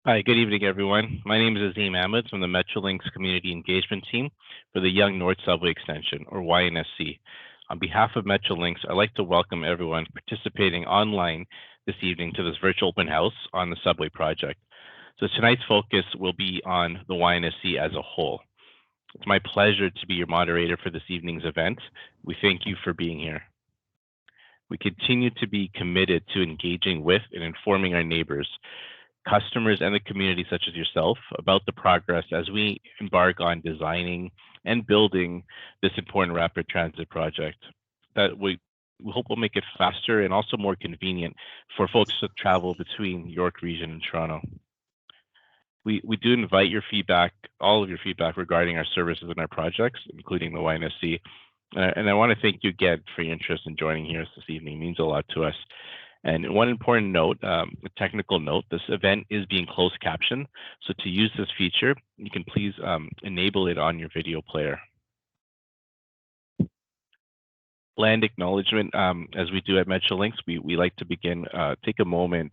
Hi, good evening, everyone. My name is Azim Ahmed from the Metrolinx Community Engagement Team for the Yonge North Subway Extension, or YNSC. On behalf of Metrolinx, I'd like to welcome everyone participating online this evening to this virtual open house on the subway project. So tonight's focus will be on the YNSC as a whole. It's my pleasure to be your moderator for this evening's event. We thank you for being here. We continue to be committed to engaging with and informing our neighbors, customers, and the community such as yourself about the progress as we embark on designing and building this important rapid transit project that we hope will make it faster and also more convenient for folks to travel between York Region and Toronto. We do invite your feedback, all of your feedback regarding our services and our projects, including the YNSC. And I want to thank you again for your interest in joining us this evening. It means a lot to us. And one important note, a technical note, this event is being closed captioned. So to use this feature, you can please enable it on your video player. Land acknowledgement, as we do at Metrolinx, we like to begin, take a moment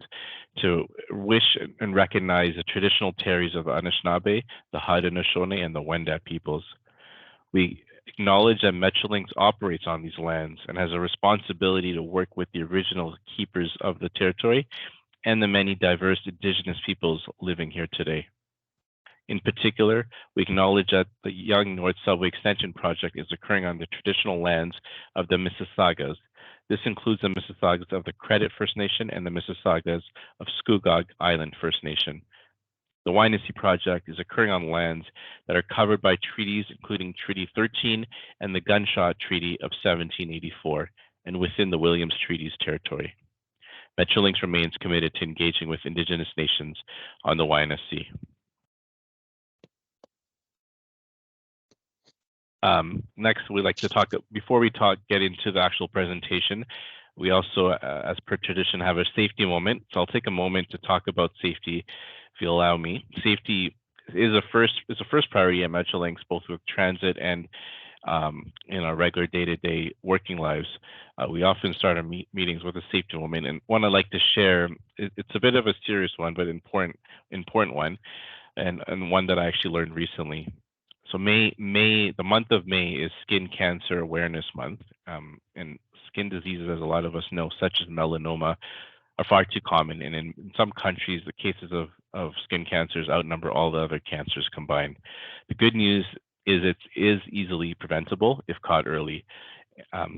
to wish and recognize the traditional territories of the Anishinaabe, the Haudenosaunee, and the Wendat peoples. We acknowledge that Metrolinx operates on these lands and has a responsibility to work with the original keepers of the territory and the many diverse Indigenous peoples living here today. In particular, we acknowledge that the Yonge North Subway Extension project is occurring on the traditional lands of the Mississaugas. This includes the Mississaugas of the Credit First Nation and the Mississaugas of Scugog Island First Nation. The YNSC project is occurring on lands that are covered by treaties, including Treaty 13 and the Gunshot Treaty of 1784, and within the Williams Treaties territory. Metrolinx remains committed to engaging with Indigenous nations on the YNSC. Next, we'd like to talk, before we get into the actual presentation, we also, as per tradition, have a safety moment. So I'll take a moment to talk about safety, if you allow me. Safety is a first priority at Metrolinx, both with transit and in our regular day-to-day working lives. We often start our meetings with a safety moment, and one I'd like to share. It's a bit of a serious one, but important one, and one that I actually learned recently. So the month of May is Skin Cancer Awareness Month, and skin diseases, as a lot of us know, such as melanoma, are far too common, and in some countries, the cases of skin cancers outnumber all the other cancers combined. The good news is it is easily preventable if caught early.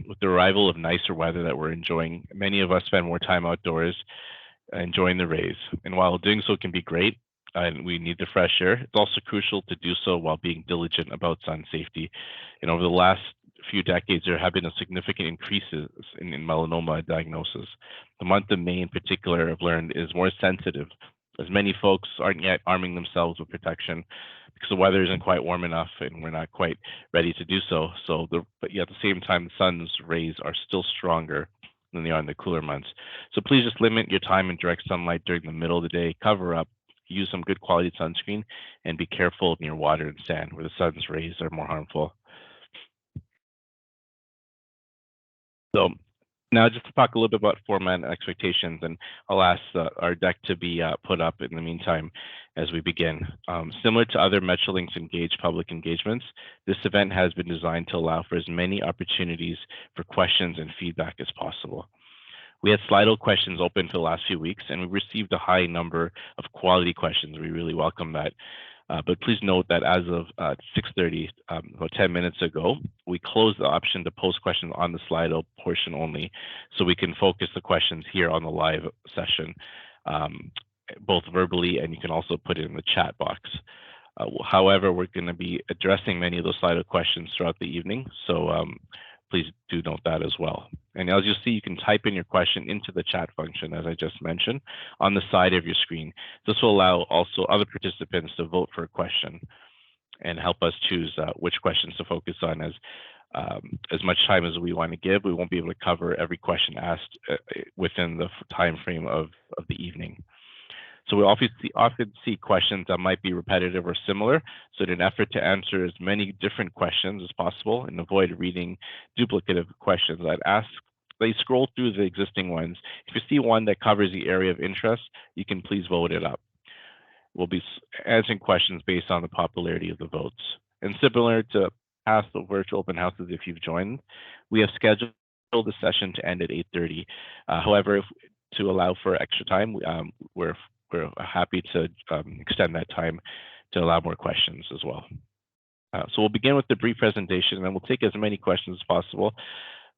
With the arrival of nicer weather that we're enjoying, many of us spend more time outdoors enjoying the rays, and while doing so can be great, and we need the fresh air, it's also crucial to do so while being diligent about sun safety. And over the last few decades, there have been a significant increases in melanoma diagnosis. The month of May in particular, I've learned, is more sensitive, as many folks aren't yet arming themselves with protection because the weather isn't quite warm enough and we're not quite ready to do so. But yet at the same time, the sun's rays are still stronger than they are in the cooler months. So please just limit your time in direct sunlight during the middle of the day, cover up, use some good quality sunscreen, and be careful near water and sand where the sun's rays are more harmful. So now just to talk a little bit about format and expectations, and I'll ask our deck to be put up in the meantime as we begin. Similar to other Metrolinx Engage public engagements, this event has been designed to allow for as many opportunities for questions and feedback as possible. We had Slido questions open for the last few weeks, and we received a high number of quality questions. We really welcome that. But please note that as of 6:30, about 10 minutes ago, we closed the option to post questions on the Slido portion only, so we can focus the questions here on the live session, both verbally, and you can also put it in the chat box. However, we're going to be addressing many of those Slido questions throughout the evening, so please do note that as well. And as you'll see, you can type in your question into the chat function, as I just mentioned, on the side of your screen. This will allow also other participants to vote for a question and help us choose which questions to focus on. As much time as we want to give, we won't be able to cover every question asked within the time frame of the evening. So we often see questions that might be repetitive or similar. So in an effort to answer as many different questions as possible and avoid reading duplicative questions, I'd ask that you scroll through the existing ones. If you see one that covers the area of interest, you can please vote it up. we'll be answering questions based on the popularity of the votes. And similar to past virtual open houses, if you've joined, we have scheduled the session to end at 8:30. However, to allow for extra time, we're happy to extend that time to allow more questions as well. So we'll begin with the brief presentation, and then we'll take as many questions as possible,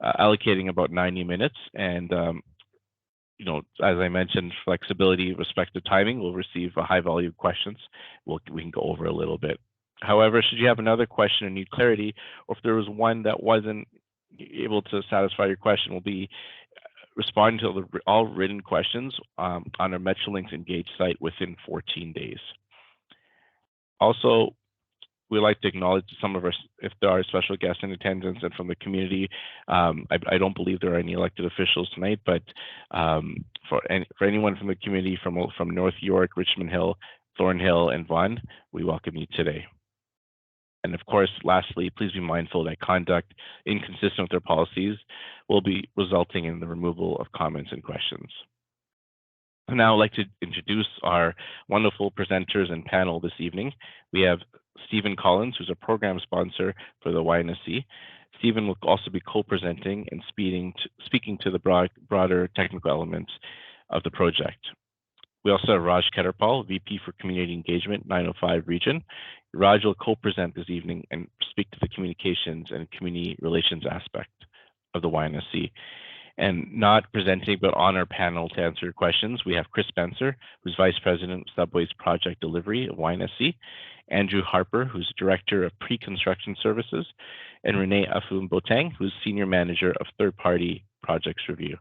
allocating about 90 minutes. And as I mentioned, flexibility, respect to timing, we'll receive a high volume of questions. We can go over a little bit. However, should you have another question and need clarity, or if there was one that wasn't able to satisfy your question, we'll be responding to all written questions on our Metrolinx Engage site within 14 days. Also, we'd like to acknowledge some of our, if there are special guests in attendance and from the community. I don't believe there are any elected officials tonight, but for anyone from the community from North York, Richmond Hill, Thornhill, and Vaughan, we welcome you today. And of course, lastly, please be mindful that conduct inconsistent with their policies will be resulting in the removal of comments and questions. Now I'd like to introduce our wonderful presenters and panel this evening. We have Stephen Collins, who's a program sponsor for the YNSC. Stephen will also be co-presenting and speaking to the broader technical elements of the project. We also have Raj Ketterpal, VP for Community Engagement, 905 Region. Raj will co-present this evening and speak to the communications and community relations aspect of the YNSC. And not presenting, but on our panel to answer your questions, we have Chris Spencer, who's Vice President of Subway's Project Delivery of YNSC, Andrew Harper, who's Director of Pre-Construction Services, and Renee Afum-Botang, who's Senior Manager of Third-Party Projects Review.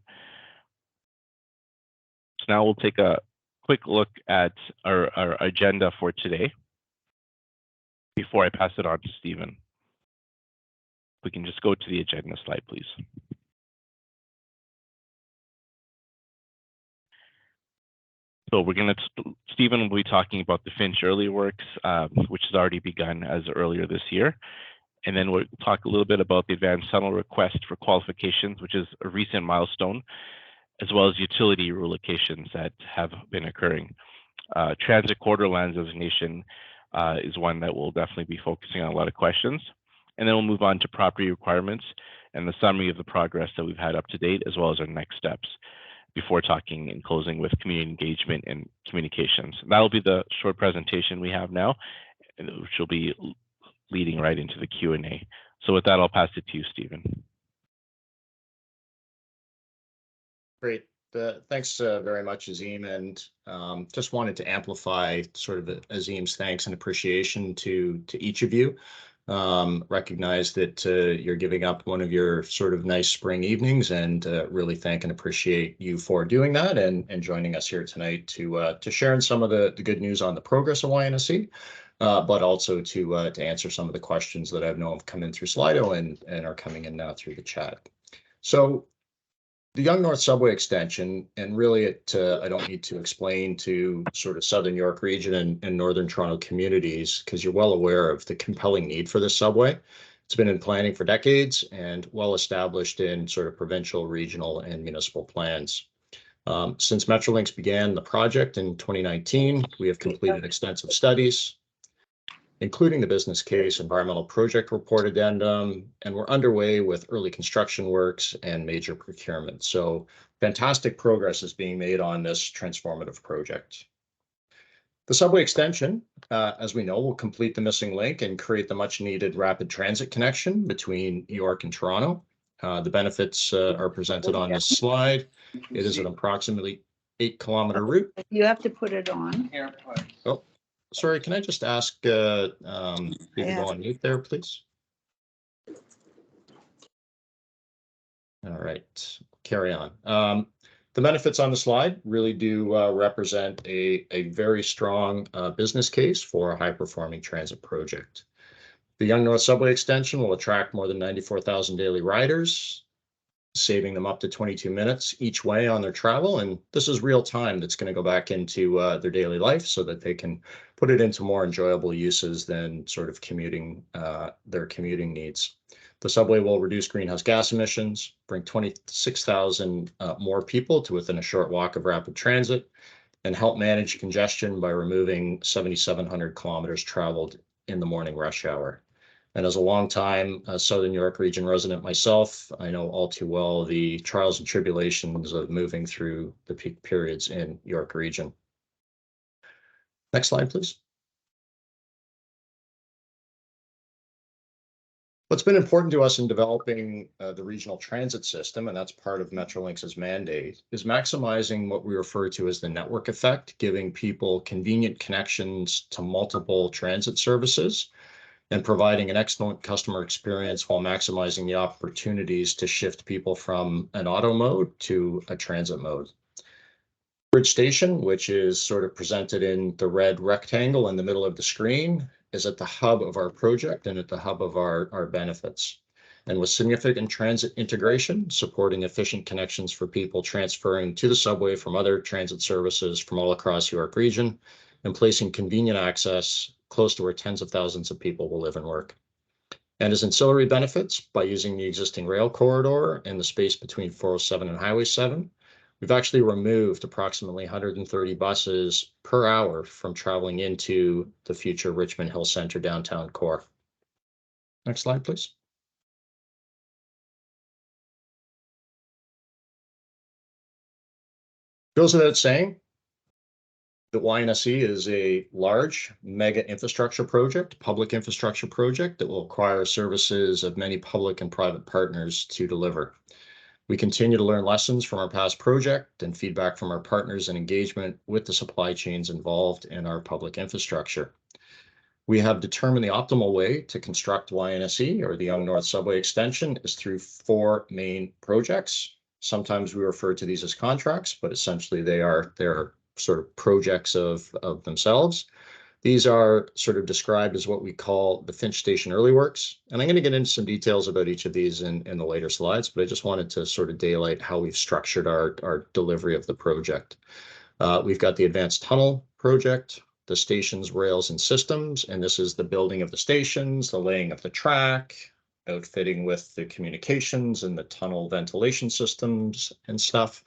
So now we'll take a quick look at our agenda for today before I pass it on to Stephen. We can just go to the agenda slide, please. So Stephen will be talking about the Finch early works, which has already begun as earlier this year. And then we'll talk a little bit about the advanced tunnel request for qualifications, which is a recent milestone, as well as utility relocations that have been occurring. Transit corridor land designation is one that will definitely be focusing on a lot of questions. And then we'll move on to property requirements and the summary of the progress that we've had up to date, as well as our next steps, before talking and closing with community engagement and communications. That'll be the short presentation we have now, which will be leading right into the Q&A. So with that, I'll pass it to you, Stephen. Great. Thanks very much, Azim. And just wanted to amplify sort of Azim's thanks and appreciation to each of you. Recognize that you're giving up one of your sort of nice spring evenings, and really thank and appreciate you for doing that and joining us here tonight to share in some of the good news on the progress of YNSC, but also to answer some of the questions that I know have come in through Slido and are coming in now through the chat. So the Yonge North Subway Extension, and really I don't need to explain to sort of Southern York region and Northern Toronto communities, because you're well aware of the compelling need for this subway. It's been in planning for decades and well established in sort of provincial, regional, and municipal plans. Since Metrolinx began the project in 2019, we have completed extensive studies, including the business case, environmental project report addendum, and we're underway with early construction works and major procurement. So fantastic progress is being made on this transformative project. The subway extension, as we know, will complete the missing link and create the much needed rapid transit connection between York and Toronto. The benefits are presented on this slide. It is an approximately 8-kilometer route. You have to put it on. Oh. Sorry, can I just ask you to go on mute there, please? All right, carry on. The benefits on the slide really do represent a very strong business case for a high-performing transit project. The Yonge North Subway Extension will attract more than 94,000 daily riders, saving them up to 22 minutes each way on their travel. And this is real time that's going to go back into their daily life so that they can put it into more enjoyable uses than sort of commuting, their commuting needs. The subway will reduce greenhouse gas emissions, bring 26,000 more people to within a short walk of rapid transit, and help manage congestion by removing 7,700 kilometers traveled in the morning rush hour. And as a long-time Southern York Region resident myself, I know all too well the trials and tribulations of moving through the peak periods in York Region. Next slide, please. What's been important to us in developing the regional transit system, and that's part of Metrolinx's mandate, is maximizing what we refer to as the network effect, giving people convenient connections to multiple transit services and providing an excellent customer experience while maximizing the opportunities to shift people from an auto mode to a transit mode. Finch Station, which is sort of presented in the red rectangle in the middle of the screen, is at the hub of our project and at the hub of our benefits. And with significant transit integration, supporting efficient connections for people transferring to the subway from other transit services from all across York Region, and placing convenient access close to where tens of thousands of people will live and work. And as ancillary benefits, by using the existing rail corridor and the space between 407 and Highway 7, we've actually removed approximately 130 buses per hour from traveling into the future Richmond Hill Centre downtown core. Next slide, please. Goes without saying, the YNSE is a large mega infrastructure project, public infrastructure project that will require services of many public and private partners to deliver. We continue to learn lessons from our past project and feedback from our partners and engagement with the supply chains involved in our public infrastructure. We have determined the optimal way to construct YNSE, or the Yonge North Subway Extension, is through 4 main projects. Sometimes we refer to these as contracts, but essentially they're sort of projects of themselves. These are sort of described as what we call the Finch Station early works. And I'm going to get into some details about each of these in the later slides, but I just wanted to sort of daylight how we've structured our delivery of the project. We've got the advanced tunnel project, the stations, rails, and systems, and this is the building of the stations, the laying of the track, outfitting with the communications and the tunnel ventilation systems and stuff.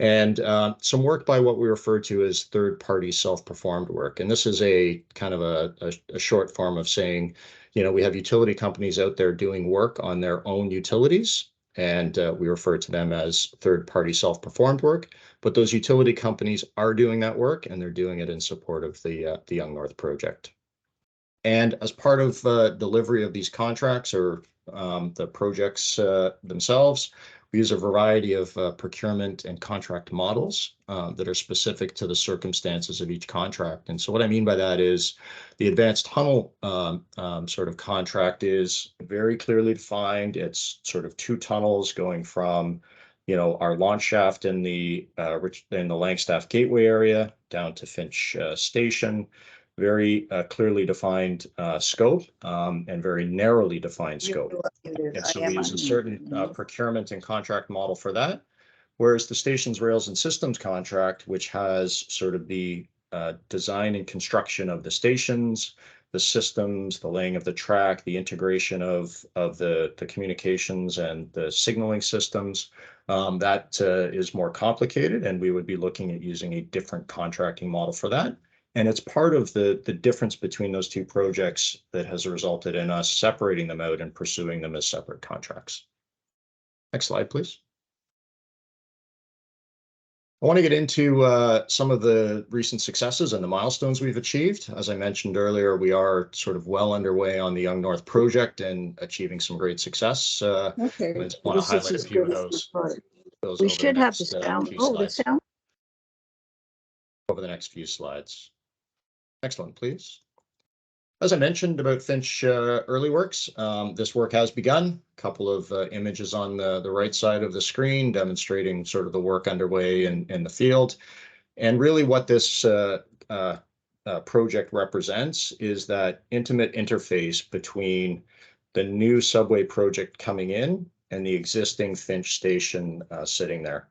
And some work by what we refer to as third-party self-performed work. And this is a kind of a short form of saying, you know, we have utility companies out there doing work on their own utilities, and we refer to them as third-party self-performed work. But those utility companies are doing that work, and they're doing it in support of the Yonge North project. And as part of delivery of these contracts or the projects themselves, we use a variety of procurement and contract models that are specific to the circumstances of each contract. And so what I mean by that is the advanced tunnel sort of contract is very clearly defined. It's sort of 2 tunnels going from, you know, our launch shaft in the Langstaff Gateway area down to Finch Station. Very clearly defined scope and very narrowly defined scope. And so we use a certain procurement and contract model for that. Whereas the stations, rails, and systems contract, which has sort of the design and construction of the stations, the systems, the laying of the track, the integration of the communications and the signaling systems, that is more complicated, and we would be looking at using a different contracting model for that. And it's part of the difference between those 2 projects that has resulted in us separating them out and pursuing them as separate contracts. Next slide, please. I want to get into some of the recent successes and the milestones we've achieved. As I mentioned earlier, we are sort of well underway on the Yonge North project and achieving some great success. Okay. I just want to highlight a few of those. We should have the sound. Oh, the sound. Over the next few slides. Next one, please. As I mentioned about Finch early works, this work has begun. A couple of images on the right side of the screen demonstrating sort of the work underway in the field. And really what this project represents is that intimate interface between the new subway project coming in and the existing Finch Station sitting there.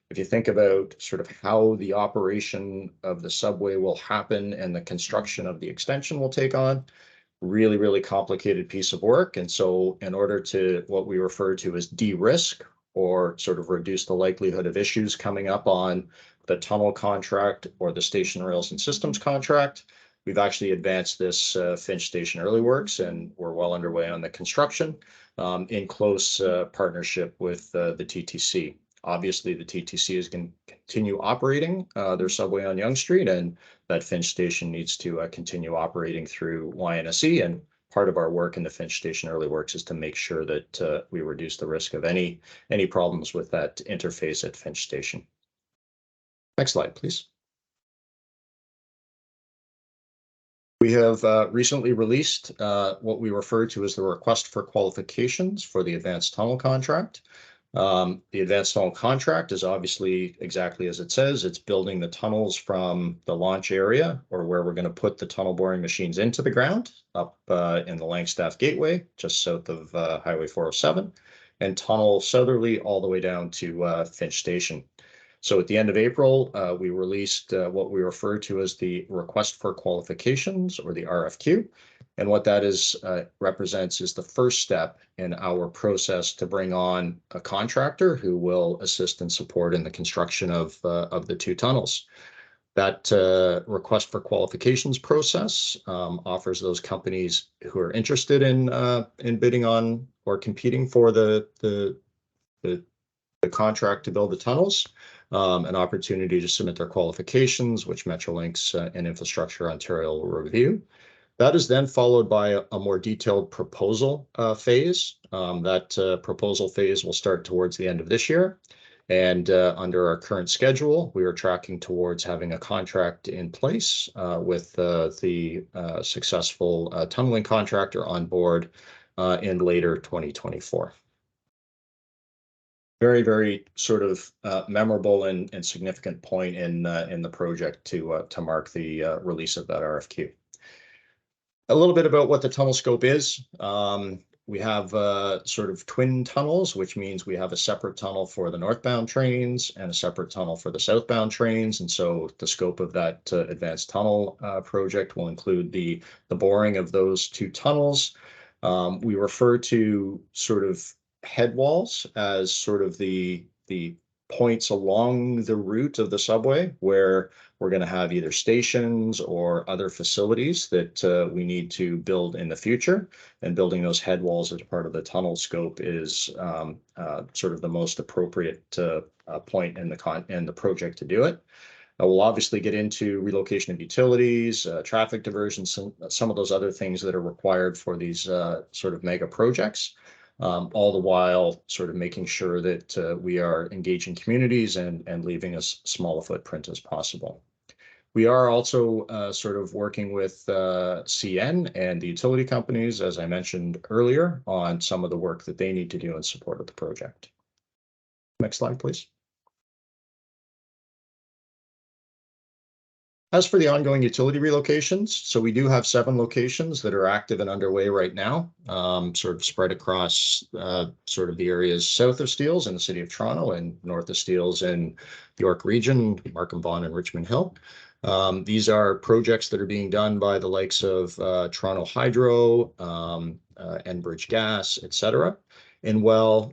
If you think about sort of how the operation of the subway will happen and the construction of the extension will take on, really, really complicated piece of work. And so in order to what we refer to as de-risk or sort of reduce the likelihood of issues coming up on the tunnel contract or the station rails and systems contract. We've actually advanced this Finch Station early works, and we're well underway on the construction in close partnership with the TTC. Obviously, the TTC is going to continue operating their subway on Yonge Street, and that Finch Station needs to continue operating through YNSE. And part of our work in the Finch Station early works is to make sure that we reduce the risk of any problems with that interface at Finch Station. Next slide, please. We have recently released what we refer to as the request for qualifications for the advanced tunnel contract. The advanced tunnel contract is obviously exactly as it says. It's building the tunnels from the launch area, or where we're going to put the tunnel boring machines into the ground, up in the Langstaff Gateway, just south of Highway 407, and tunnel southerly all the way down to Finch Station. So at the end of April, we released what we refer to as the request for qualifications, or the RFQ. And what that is represents is the first step in our process to bring on a contractor who will assist and support in the construction of the two tunnels. That request for qualifications process offers those companies who are interested in bidding on or competing for the contract to build the tunnels an opportunity to submit their qualifications, which Metrolinx and Infrastructure Ontario will review. That is then followed by a more detailed proposal phase. That proposal phase will start towards the end of this year. And under our current schedule, we are tracking towards having a contract in place with the successful tunneling contractor on board in later 2024. Very, very sort of memorable and significant point in the project to mark the release of that RFQ. A little bit about what the tunnel scope is. We have sort of twin tunnels, which means we have a separate tunnel for the northbound trains and a separate tunnel for the southbound trains. And so the scope of that advanced tunnel project will include the boring of those two tunnels. We refer to sort of head walls as sort of the points along the route of the subway where we're going to have either stations or other facilities that we need to build in the future. And building those head walls as part of the tunnel scope is sort of the most appropriate point in the project to do it. We'll obviously get into relocation of utilities, traffic diversion, some of those other things that are required for these sort of mega projects. All the while sort of making sure that we are engaging communities and leaving as small a footprint as possible. We are also sort of working with CN and the utility companies, as I mentioned earlier, on some of the work that they need to do in support of the project. Next slide, please. As for the ongoing utility relocations, so we do have 7 locations that are active and underway right now, sort of spread across sort of the areas south of Steeles in the city of Toronto and north of Steeles in the York region, Markham, Vaughan, and Richmond Hill. These are projects that are being done by the likes of Toronto Hydro, Enbridge Gas, etc. And while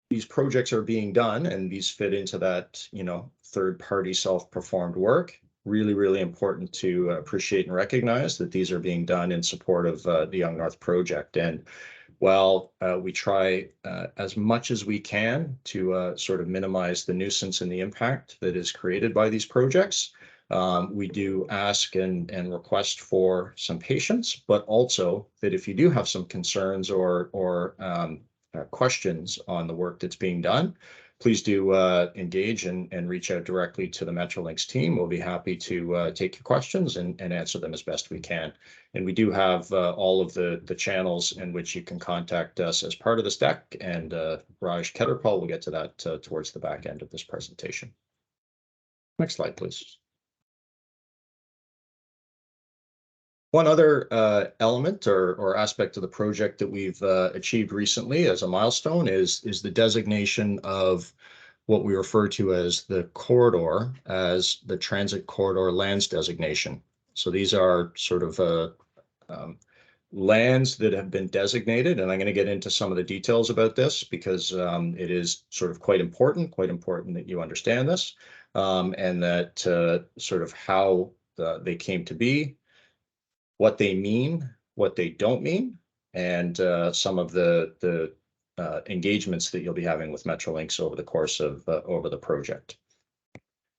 these projects are being done and these fit into that, third-party self-performed work, really, really important to appreciate and recognize that these are being done in support of the Yonge North project. And while we try as much as we can to sort of minimize the nuisance and the impact that is created by these projects, we do ask and request for some patience, but also that if you do have some concerns or questions on the work that's being done, please do engage and reach out directly to the Metrolinx team. We'll be happy to take your questions and answer them as best we can. And we do have all of the channels in which you can contact us as part of this deck. And Raj Ketterpal will get to that towards the back end of this presentation. Next slide, please. One other element or aspect of the project that we've achieved recently as a milestone is the designation of what we refer to as the corridor as the Transit Corridor Lands designation. So these are sort of lands that have been designated, and I'm going to get into some of the details about this because it is sort of quite important that you understand this. and that sort of how they came to be, what they mean, what they don't mean, and some of the engagements that you'll be having with Metrolinx over the course of over the project.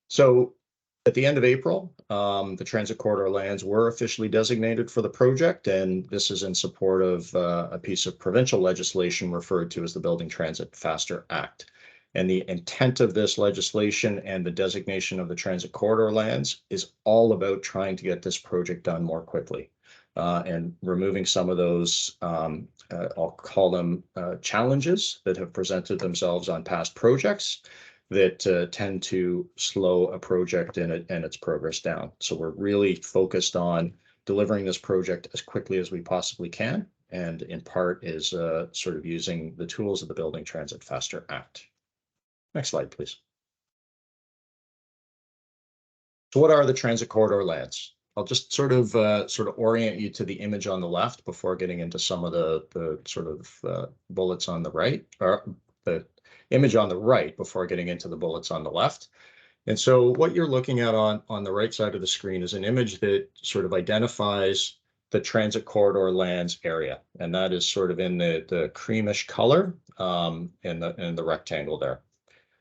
So at the end of April, the transit corridor lands were officially designated for the project, and this is in support of a piece of provincial legislation referred to as the Building Transit Faster Act. And the intent of this legislation and the designation of the transit corridor lands is all about trying to get this project done more quickly and removing some of those, I'll call them challenges that have presented themselves on past projects that tend to slow a project and its progress down. So we're really focused on delivering this project as quickly as we possibly can, and in part is sort of using the tools of the Building Transit Faster Act. Next slide, please. So what are the transit corridor lands? I'll just sort of orient you to the image on the left before getting into some of the sort of bullets on the right, or the image on the right before getting into the bullets on the left. And so what you're looking at on the right side of the screen is an image that sort of identifies the transit corridor lands area. And that is sort of in the creamish color in the rectangle there.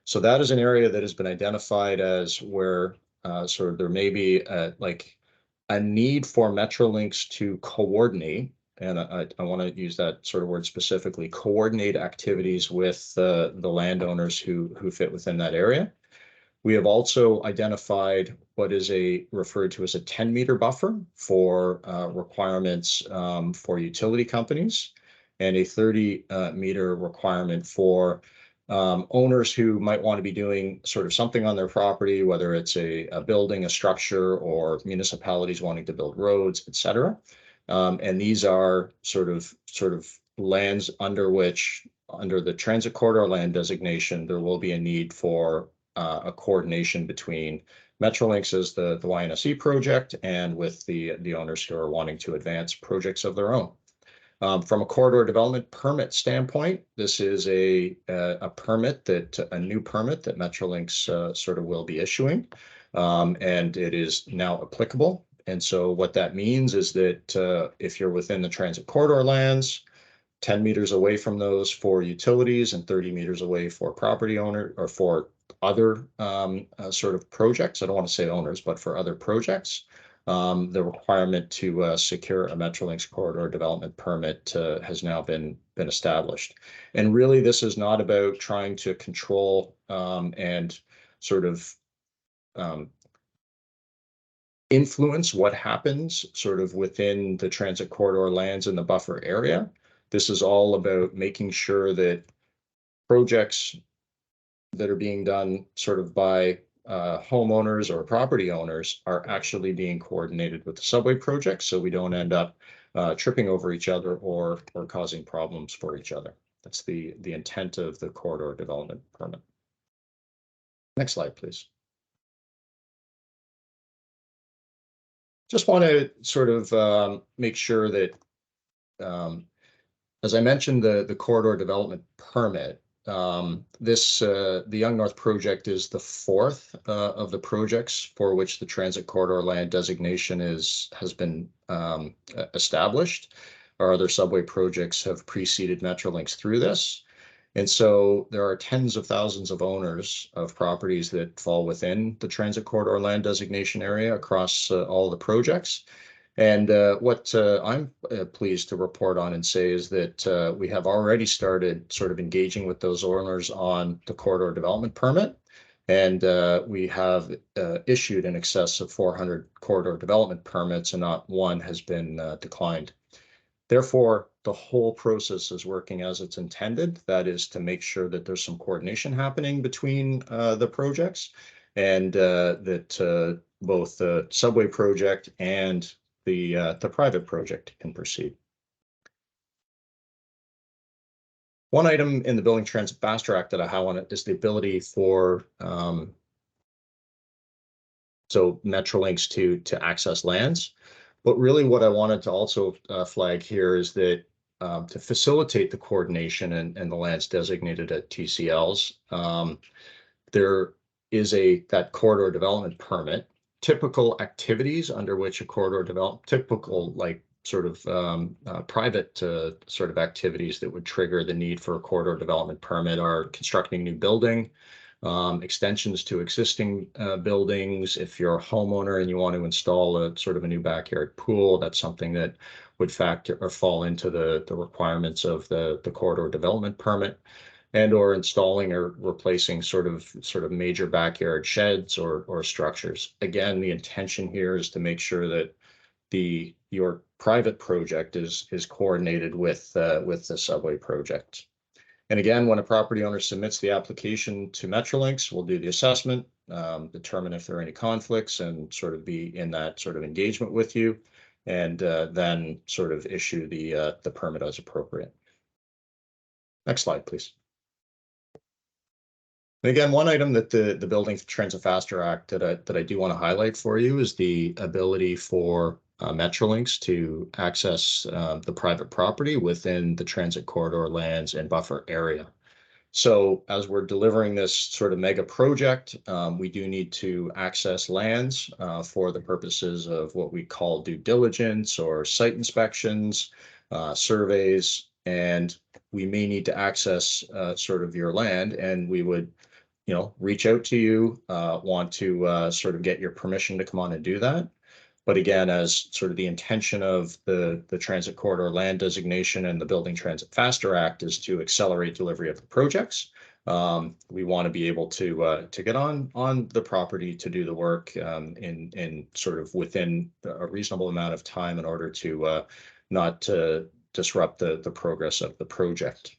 So that is an area that has been identified as where sort of there may be like a need for Metrolinx to coordinate, and I want to use that sort of word specifically, coordinate activities with the landowners who fit within that area. We have also identified what is referred to as a 10-meter buffer for requirements for utility companies, and a 30-meter requirement for owners who might want to be doing sort of something on their property, whether it's a building, a structure, or municipalities wanting to build roads, et cetera. And these are sort of lands under which, under the transit corridor land designation, there will be a need for a coordination between Metrolinx as the YNSE project and with the owners who are wanting to advance projects of their own. From a corridor development permit standpoint, this is a new permit that Metrolinx sort of will be issuing, and it is now applicable. And so what that means is that if you're within the transit corridor lands, 10 meters away from those for utilities and 30 meters away for property owner or for other sort of projects, I don't want to say owners, but for other projects, the requirement to secure a Metrolinx corridor development permit has now been established. And really, this is not about trying to control and sort of influence what happens sort of within the transit corridor lands in the buffer area. This is all about making sure that projects that are being done sort of by homeowners or property owners are actually being coordinated with the subway project, so we don't end up tripping over each other or causing problems for each other. That's the intent of the corridor development permit. Next slide, please. Just want to sort of make sure that, as I mentioned, the corridor development permit, the Yonge North project is the fourth of the projects for which the transit corridor land designation has been established. Our other subway projects have preceded Metrolinx through this. And so there are tens of thousands of owners of properties that fall within the transit corridor land designation area across all the projects. And what I'm pleased to report on and say is that we have already started sort of engaging with those owners on the corridor development permit. And we have issued in excess of 400 corridor development permits, and not one has been declined. Therefore, the whole process is working as it's intended. That is to make sure that there's some coordination happening between the projects, and that both the subway project and the private project can proceed. One item in the Building Transit Faster Act that I have on it is the ability for so Metrolinx to access lands. But really what I wanted to also flag here is that to facilitate the coordination and the lands designated at TCLs, there is that corridor development permit. Typical activities under which a corridor development, typical like sort of private sort of activities that would trigger the need for a corridor development permit are constructing new building, extensions to existing buildings. If you're a homeowner and you want to install a sort of a new backyard pool, that's something that would factor or fall into the requirements of the corridor development permit, and or installing or replacing sort of major backyard sheds or structures. Again, the intention here is to make sure that your private project is coordinated with the subway project. And again, when a property owner submits the application to Metrolinx, we'll do the assessment, determine if there are any conflicts, and sort of be in that sort of engagement with you, and then sort of issue the permit as appropriate. Next slide, please. And again, one item that the Building Transit Faster Act that I do want to highlight for you is the ability for Metrolinx to access the private property within the transit corridor lands and buffer area. So as we're delivering this sort of mega project, we do need to access lands for the purposes of what we call due diligence or site inspections, surveys, and we may need to access sort of your land, and we would reach out to you, want to sort of get your permission to come on and do that. But again, as sort of the intention of the Transit Corridor Land Designation and the Building Transit Faster Act is to accelerate delivery of the projects. We want to be able to get on the property to do the work in sort of within a reasonable amount of time in order to not disrupt the progress of the project.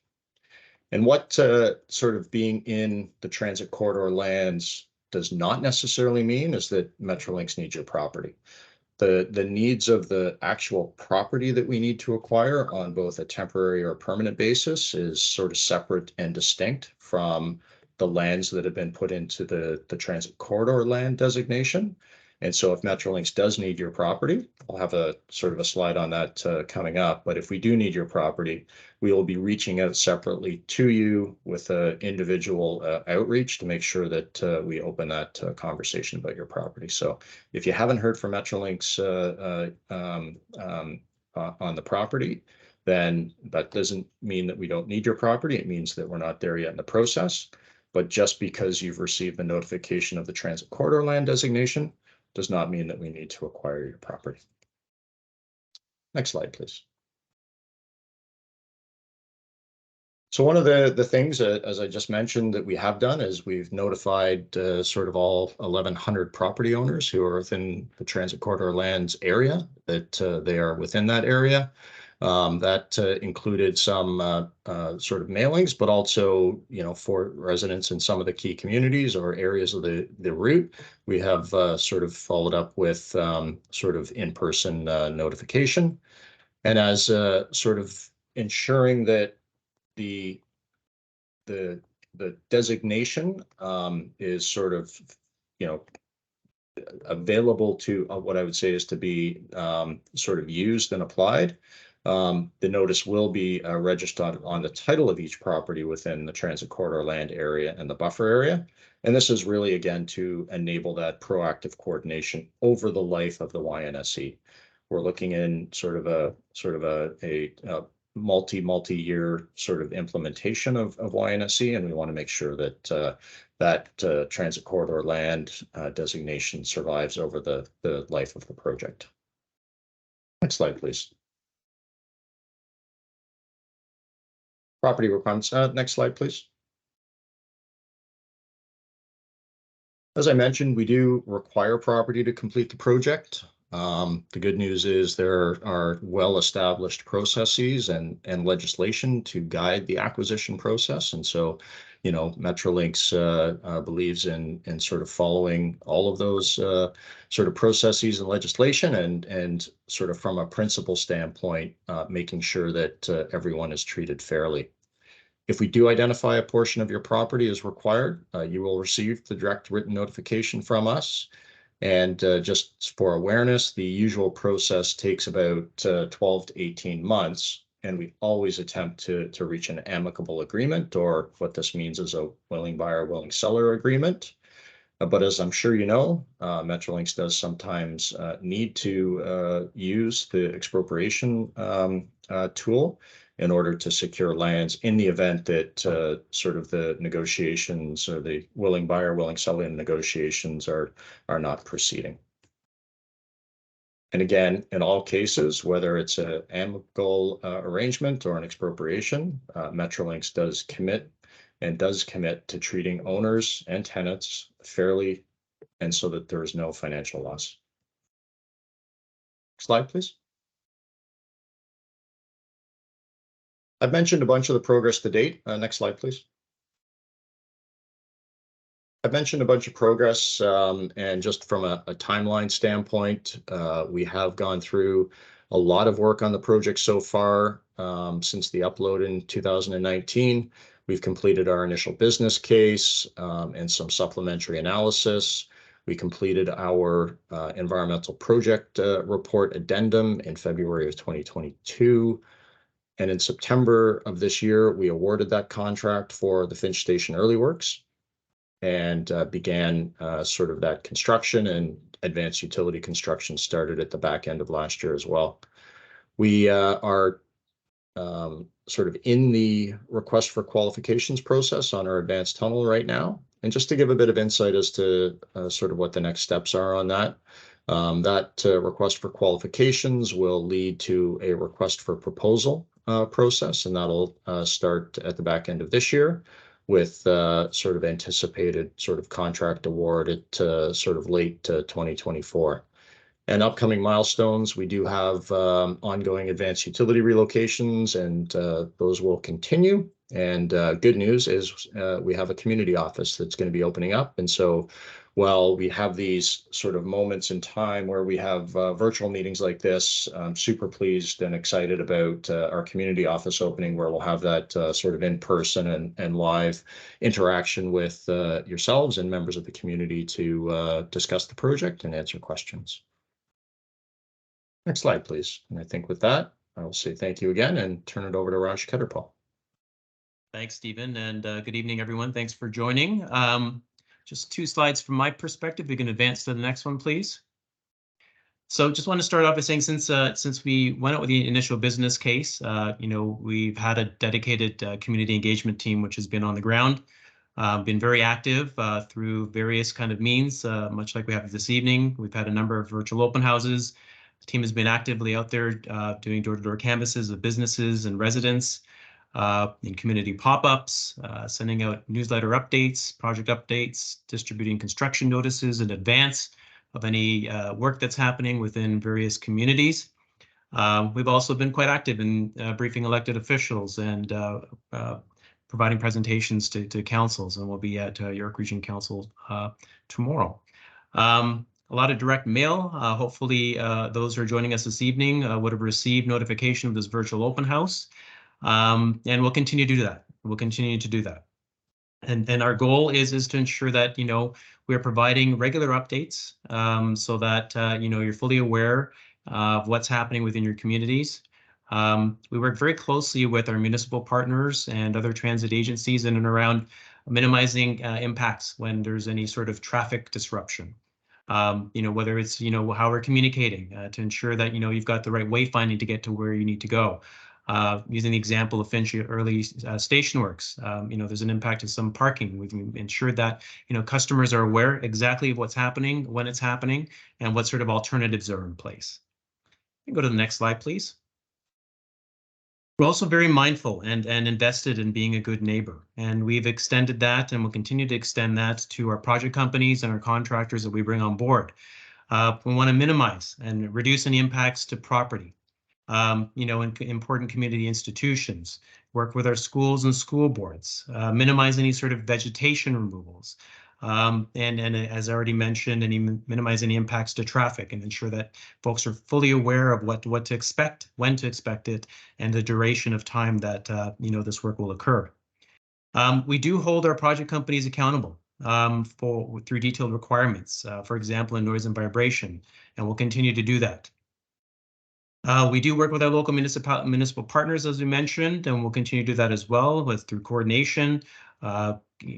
And what sort of being in the transit corridor lands does not necessarily mean is that Metrolinx needs your property. The needs of the actual property that we need to acquire on both a temporary or permanent basis is sort of separate and distinct from the lands that have been put into the transit corridor land designation. And so if Metrolinx does need your property, I'll have a sort of a slide on that coming up. But if we do need your property, we will be reaching out separately to you with an individual outreach to make sure that we open that conversation about your property. So if you haven't heard from Metrolinx on the property, then that doesn't mean that we don't need your property. It means that we're not there yet in the process. But just because you've received the notification of the transit corridor land designation does not mean that we need to acquire your property. Next slide, please. So one of the things, as I just mentioned, that we have done is we've notified sort of all 1,100 property owners who are within the transit corridor lands area that they are within that area. That included some sort of mailings, but also, for residents in some of the key communities or areas of the route, we have sort of followed up with sort of in-person notification. And as sort of ensuring that the designation is sort of, available to what I would say is to be sort of used and applied. The notice will be registered on the title of each property within the transit corridor land area and the buffer area. And this is really, again, to enable that proactive coordination over the life of the YNSE. We're looking in sort of a multi-year sort of implementation of YNSE, and we want to make sure that that transit corridor land designation survives over the life of the project. Next slide, please. Property requirements. Next slide, please. As I mentioned, we do require property to complete the project. The good news is there are well-established processes and legislation to guide the acquisition process. And so, Metrolinx believes in sort of following all of those sort of processes and legislation and sort of from a principle standpoint, making sure that everyone is treated fairly. If we do identify a portion of your property as required, you will receive the direct written notification from us. And just for awareness, the usual process takes about 12 to 18 months, and we always attempt to reach an amicable agreement, or what this means is a willing buyer, willing seller agreement. But as I'm sure you know, Metrolinx does sometimes need to use the expropriation tool in order to secure lands in the event that sort of the negotiations or the willing buyer, willing seller negotiations are not proceeding. And again, in all cases, whether it's an amicable arrangement or an expropriation, Metrolinx does commit to treating owners and tenants fairly and so that there is no financial loss. Slide, please. I've mentioned a bunch of the progress to date. Next slide, please. I've mentioned a bunch of progress, and just from a timeline standpoint, we have gone through a lot of work on the project so far. Since the upload in 2019, we've completed our initial business case and some supplementary analysis. We completed our environmental project report addendum in February of 2022. And in September of this year, we awarded that contract for the Finch Station early works and began sort of that construction, and advanced utility construction started at the back end of last year as well. We are sort of in the request for qualifications process on our advanced tunnel right now. And just to give a bit of insight as to sort of what the next steps are on that, request for qualifications will lead to a request for proposal process, and that'll start at the back end of this year, with sort of anticipated sort of contract award at sort of late 2024. And upcoming milestones, we do have ongoing advanced utility relocations, and those will continue. And good news is we have a community office that's going to be opening up. And so while we have these sort of moments in time where we have virtual meetings like this, I'm super pleased and excited about our community office opening, where we'll have that sort of in-person and live interaction with yourselves and members of the community to discuss the project and answer questions. Next slide, please. And I think with that, I will say thank you again and turn it over to Raj Ketterpal. Thanks, Stephen, and good evening, everyone. Thanks for joining. Just 2 slides from my perspective. We can advance to the next one, please. So just want to start off by saying, since we went out with the initial business case, we've had a dedicated community engagement team which has been on the ground, been very active through various kind of means, much like we have this evening. We've had a number of virtual open houses. The team has been actively out there doing door-to-door canvasses of businesses and residents, in community pop-ups, sending out newsletter updates, project updates, distributing construction notices in advance of any work that's happening within various communities. We've also been quite active in briefing elected officials and providing presentations to councils, and we'll be at York Region Council tomorrow. A lot of direct mail. Hopefully those who are joining us this evening would have received notification of this virtual open house. And we'll continue to do that. We'll continue to do that. And our goal is to ensure that, we're providing regular updates so that, you're fully aware of what's happening within your communities. We work very closely with our municipal partners and other transit agencies in and around minimizing impacts when there's any sort of traffic disruption. Whether it's, how we're communicating to ensure that, you've got the right wayfinding to get to where you need to go. Using the example of Finch early station works, there's an impact to some parking. We've ensured that, customers are aware exactly of what's happening, when it's happening, and what sort of alternatives are in place. You can go to the next slide, please. We're also very mindful and invested in being a good neighbor, and we've extended that and will continue to extend that to our project companies and our contractors that we bring on board. We want to minimize and reduce any impacts to property, in important community institutions, work with our schools and school boards, minimize any sort of vegetation removals, and as I already mentioned, minimize any impacts to traffic, and ensure that folks are fully aware of what to expect, when to expect it, and the duration of time that this work will occur. We do hold our project companies accountable through detailed requirements, for example, in noise and vibration, and we'll continue to do that. We do work with our local municipal partners, as we mentioned, and we'll continue to do that as well through coordination,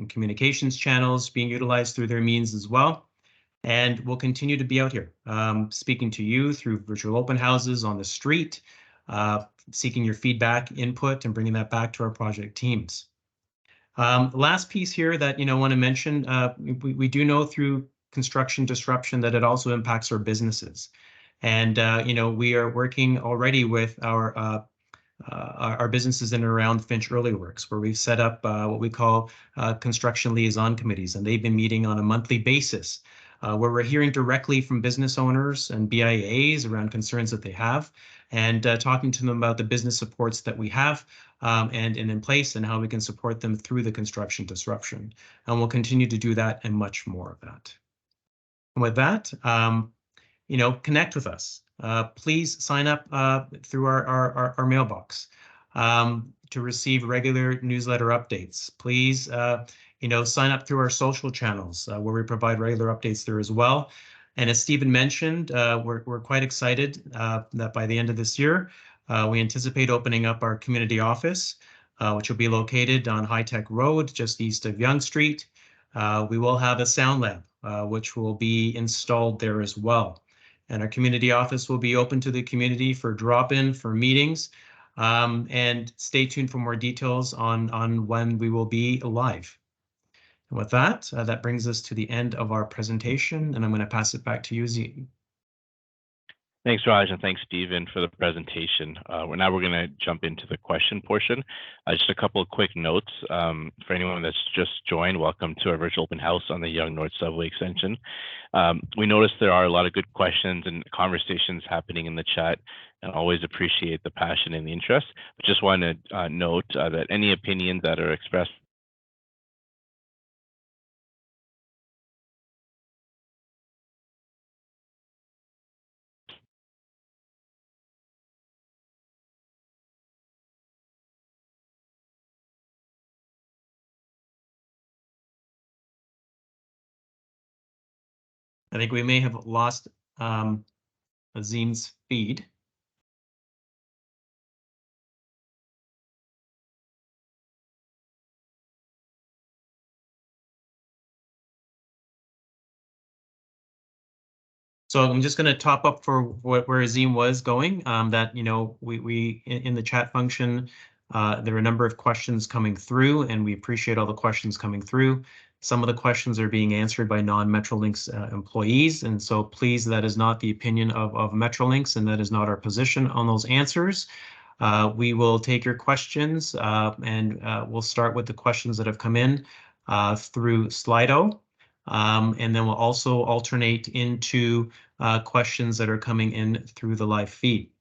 communications channels being utilized through their means as well. And we'll continue to be out here speaking to you through virtual open houses on the street, seeking your feedback, input, and bringing that back to our project teams. The last piece here that I want to mention, we do know through construction disruption that it also impacts our businesses. And we are working already with our businesses in and around Finch Early Works, where we've set up what we call construction liaison committees, and they've been meeting on a monthly basis, where we're hearing directly from business owners and BIAs around concerns that they have, and talking to them about the business supports that we have and in place, and how we can support them through the construction disruption. And we'll continue to do that and much more of that. And with that, connect with us. Please sign up through our mailbox to receive regular newsletter updates. Please, sign up through our social channels where we provide regular updates there as well. And as Stephen mentioned, we're quite excited that by the end of this year, we anticipate opening up our community office, which will be located on High Tech Road, just east of Yonge Street. We will have a sound lab, which will be installed there as well. And our community office will be open to the community for drop-in, for meetings, and stay tuned for more details on when we will be live. And with that, that brings us to the end of our presentation, and I'm going to pass it back to you, Zee. Thanks, Raj, and thanks, Stephen, for the presentation. Now we're going to jump into the question portion. Just a couple of quick notes. For anyone that's just joined, welcome to our virtual open house on the Yonge North Subway Extension. We noticed there are a lot of good questions and conversations happening in the chat, and always appreciate the passion and the interest. But just want to note that any opinions that are expressed I think we may have lost Azim's feed. So I'm just going to top up for where Azim was going, that, we in the chat function, there are a number of questions coming through, and we appreciate all the questions coming through. Some of the questions are being answered by non-Metrolinx employees, and so please, that is not the opinion of Metrolinx, and that is not our position on those answers. We will take your questions, and we'll start with the questions that have come in through Slido. And then we'll also alternate into questions that are coming in through the live feed.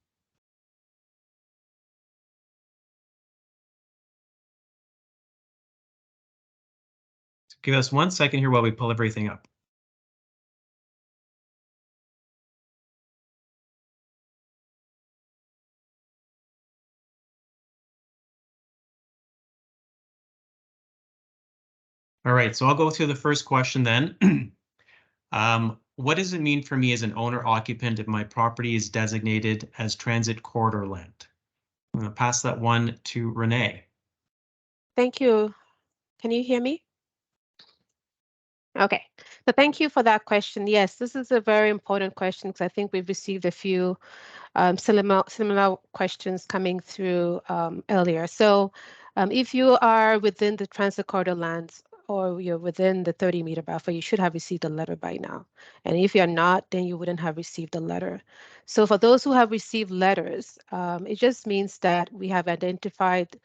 So give us 1 second here while we pull everything up. All right, so I'll go through the first question then. What does it mean for me as an owner occupant if my property is designated as transit corridor land? I'm going to pass that one to Renee. Thank you. Can you hear me? Okay, so thank you for that question. Yes, this is a very important question because I think we've received a few similar questions coming through earlier. So if you are within the transit corridor lands, or you're within the 30-meter buffer, you should have received a letter by now. And if you're not, then you wouldn't have received a letter. So for those who have received letters, it just means that we have identified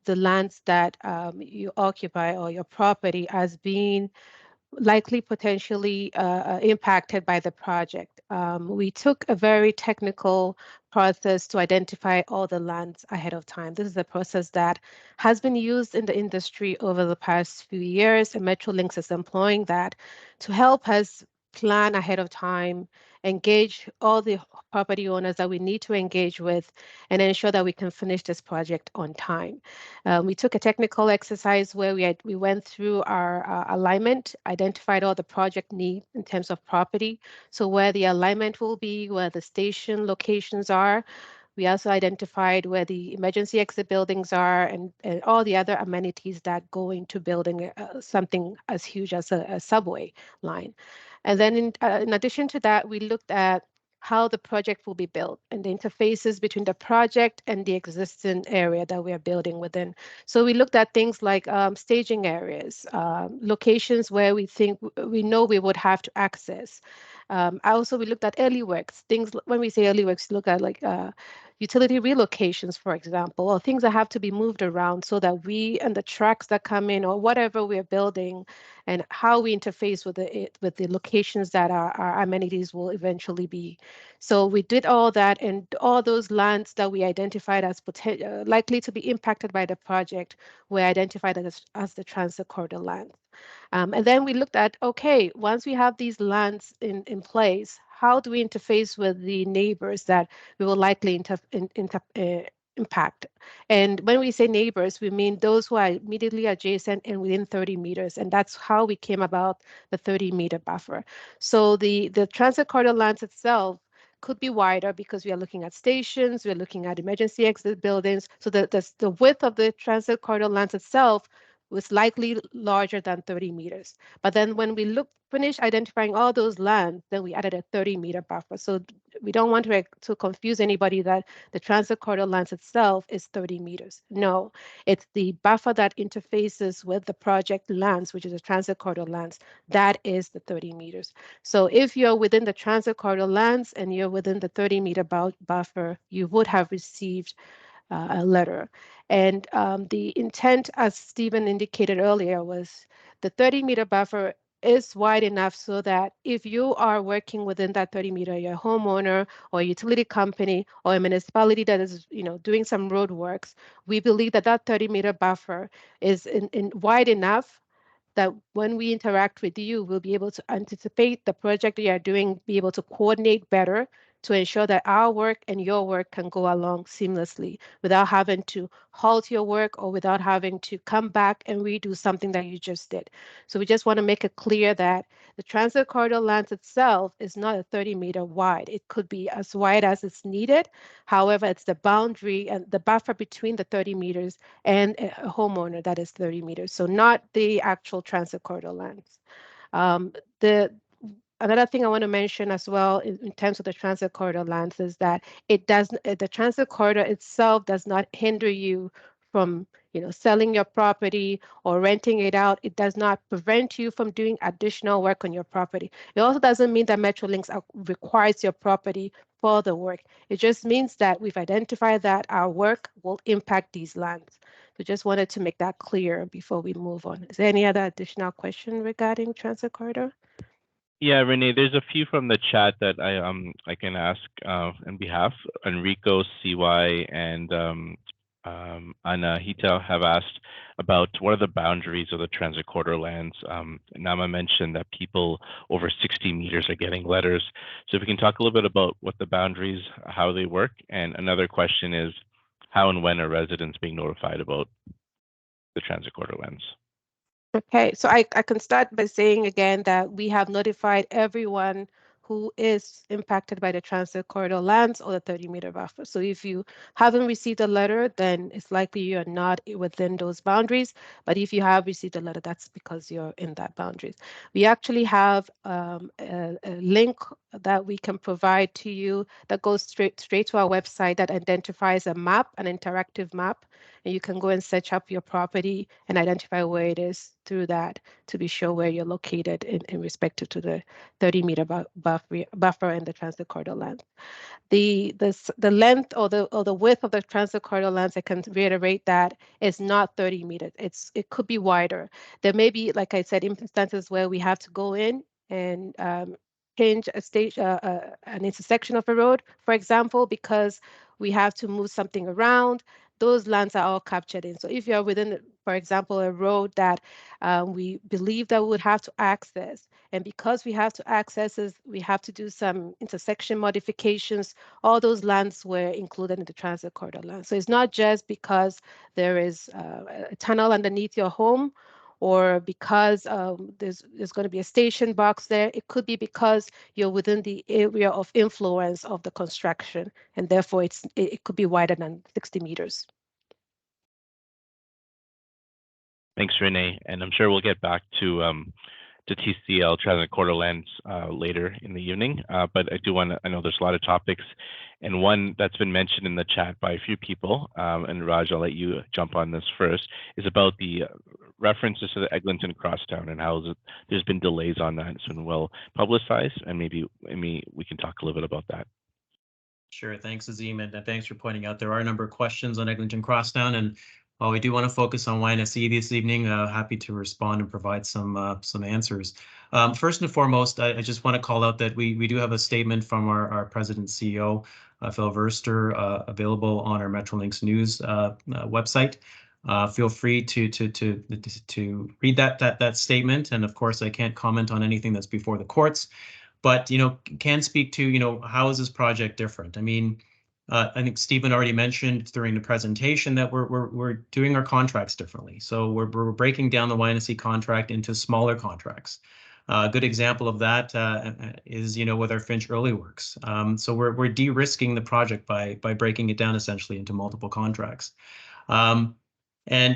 the lands that you occupy or your property as being likely potentially impacted by the project. We took a very technical process to identify all the lands ahead of time. This is a process that has been used in the industry over the past few years, and Metrolinx is employing that to help us plan ahead of time, engage all the property owners that we need to engage with, and ensure that we can finish this project on time. We took a technical exercise where we went through our alignment, identified all the project needs in terms of property. So where the alignment will be, where the station locations are, We also identified where the emergency exit buildings are and all the other amenities that go into building something as huge as a subway line. And then in addition to that, we looked at how the project will be built and the interfaces between the project and the existing area that we are building within. So we looked at things like staging areas, locations where we know we would have to access. Also, we looked at early works. Things when we say early works, look at like utility relocations, for example, or things that have to be moved around so that we and the trucks that come in or whatever we're building and how we interface with the locations that our amenities will eventually be. So we did all that, and all those lands that we identified as likely to be impacted by the project were identified as the transit corridor lands. And then we looked at, okay, once we have these lands in place, how do we interface with the neighbors that we will likely impact? And when we say neighbors, we mean those who are immediately adjacent and within 30 meters. And that's how we came about the 30-meter buffer. So the transit corridor lands itself could be wider because we are looking at stations, we're looking at emergency exit buildings. So the width of the transit corridor lands itself was likely larger than 30 meters. But then when we finished identifying all those lands, then we added a 30-meter buffer. So we don't want to confuse anybody that the transit corridor lands itself is 30 meters. No, it's the buffer that interfaces with the project lands, which is the transit corridor lands, that is the 30 meters. So if you're within the transit corridor lands and you're within the 30-meter buffer, you would have received a letter. And the intent, as Stephen indicated earlier, was the 30-meter buffer is wide enough so that if you are working within that 30-meter, you're a homeowner or a utility company or a municipality that is, doing some road works, we believe that that 30-meter buffer is in wide enough that when we interact with you, we'll be able to anticipate the project you are doing, be able to coordinate better to ensure that our work and your work can go along seamlessly without having to halt your work or without having to come back and redo something that you just did. So we just want to make it clear that the transit corridor lands itself is not a 30-meter wide. It could be as wide as it's needed. However, it's the boundary and the buffer between the 30 meters and a homeowner that is 30 meters. So not the actual transit corridor lands. Another thing I want to mention as well in terms of the transit corridor lands is that the transit corridor itself does not hinder you from selling your property or renting it out. It does not prevent you from doing additional work on your property. It also doesn't mean that Metrolinx requires your property for the work. It just means that we've identified that our work will impact these lands. So just wanted to make that clear before we move on. Is there any other additional question regarding transit corridor? Yeah, Renee, there's a few from the chat that I can ask on behalf. Enrico, CY, and Anahita have asked about what are the boundaries of the transit corridor lands. Nama mentioned that people over 60 meters are getting letters. So if we can talk a little bit about what the boundaries, how they work. And another question is, how and when are residents being notified about the transit corridor lands? Okay, so I can start by saying again that we have notified everyone who is impacted by the transit corridor lands or the 30-meter buffer. So if you haven't received a letter, then it's likely you're not within those boundaries. But if you have received a letter, that's because you're in that boundaries. We actually have a link that we can provide to you that goes straight to our website that identifies a map, an interactive map, and you can go and search up your property and identify where it is through that to be sure where you're located in respect to the 30-meter buffer and the transit corridor land. The length or the width of the transit corridor lands, I can reiterate that is not 30 meters. It could be wider. There may be, like I said, instances where we have to go in and change an intersection of a road, for example, because we have to move something around. Those lands are all captured in. So if you're within, for example, a road that we believe that we would have to access, and because we have to access it, we have to do some intersection modifications, all those lands were included in the transit corridor land. So it's not just because there is a tunnel underneath your home or because there's going to be a station box there. It could be because you're within the area of influence of the construction, and therefore it could be wider than 60 meters. Thanks, Renee. And I'm sure we'll get back to TCL Transit Corridor Lands later in the evening. But I know there's a lot of topics, and one that's been mentioned in the chat by a few people, and Raj, I'll let you jump on this first, is about the references to the Eglinton Crosstown and how there's been delays on that. It's been well publicized, and maybe we can talk a little bit about that. Sure, thanks, Azim, and thanks for pointing out there are a number of questions on Eglinton Crosstown, and while we do want to focus on YNSE this evening, happy to respond and provide some answers. First and foremost, I just want to call out that we do have a statement from our President CEO, Phil Verster, available on our Metrolinx news website. Feel free to read that statement, and of course, I can't comment on anything that's before the courts, but can speak to how is this project different. I mean, I think Stephen already mentioned during the presentation that we're doing our contracts differently. So we're breaking down the YNSE contract into smaller contracts. A good example of that is with our Finch early works. So we're de-risking the project by breaking it down essentially into multiple contracts. And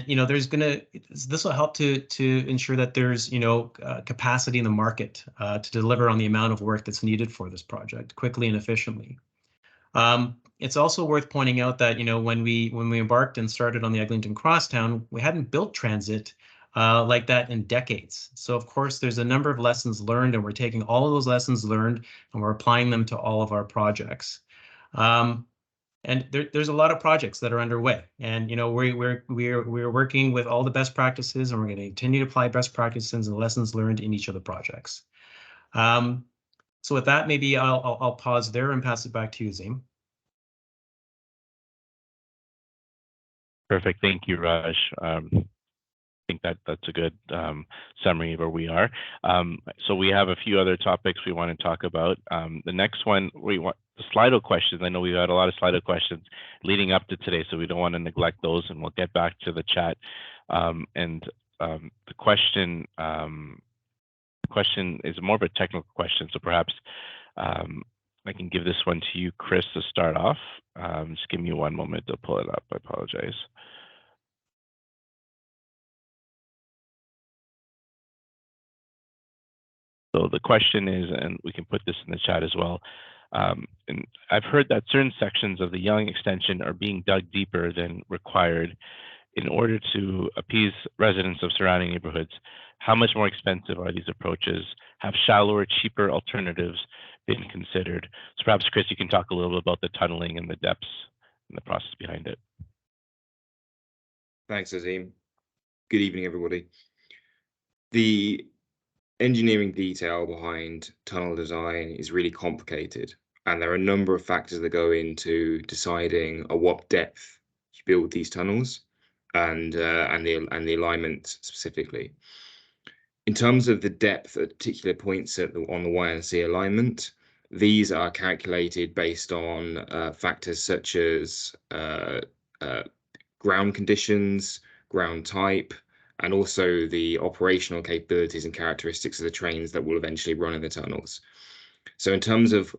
this will help to ensure that there's capacity in the market to deliver on the amount of work that's needed for this project quickly and efficiently. It's also worth pointing out that when we embarked and started on the Eglinton Crosstown, we hadn't built transit like that in decades. So of course there's a number of lessons learned, and we're taking all of those lessons learned and we're applying them to all of our projects. And there's a lot of projects that are underway, and we're working with all the best practices, and we're going to continue to apply best practices and lessons learned in each of the projects. So with that, maybe I'll pause there and pass it back to you, Azim. Perfect. Thank you, Raj. I think that's a good summary of where we are. So we have a few other topics we want to talk about. The next one, we want the Slido questions. I know we've had a lot of Slido questions leading up to today, so we don't want to neglect those, and we'll get back to the chat. The question is more of a technical question, so perhaps I can give this one to you, Chris, to start off. Just give me one moment to pull it up. I apologize. So the question is, and we can put this in the chat as well, and I've heard that certain sections of the Yonge extension are being dug deeper than required in order to appease residents of surrounding neighborhoods. How much more expensive are these approaches? Have shallower, cheaper alternatives been considered? So perhaps, Chris, you can talk a little bit about the tunneling and the depths and the process behind it. Thanks, Azim. Good evening, everybody. The engineering detail behind tunnel design is really complicated, and there are a number of factors that go into deciding at what depth you build these tunnels and the alignment specifically. In terms of the depth at particular points on the YNSE alignment, these are calculated based on factors such as ground conditions, ground type, and also the operational capabilities and characteristics of the trains that will eventually run in the tunnels. So in terms of,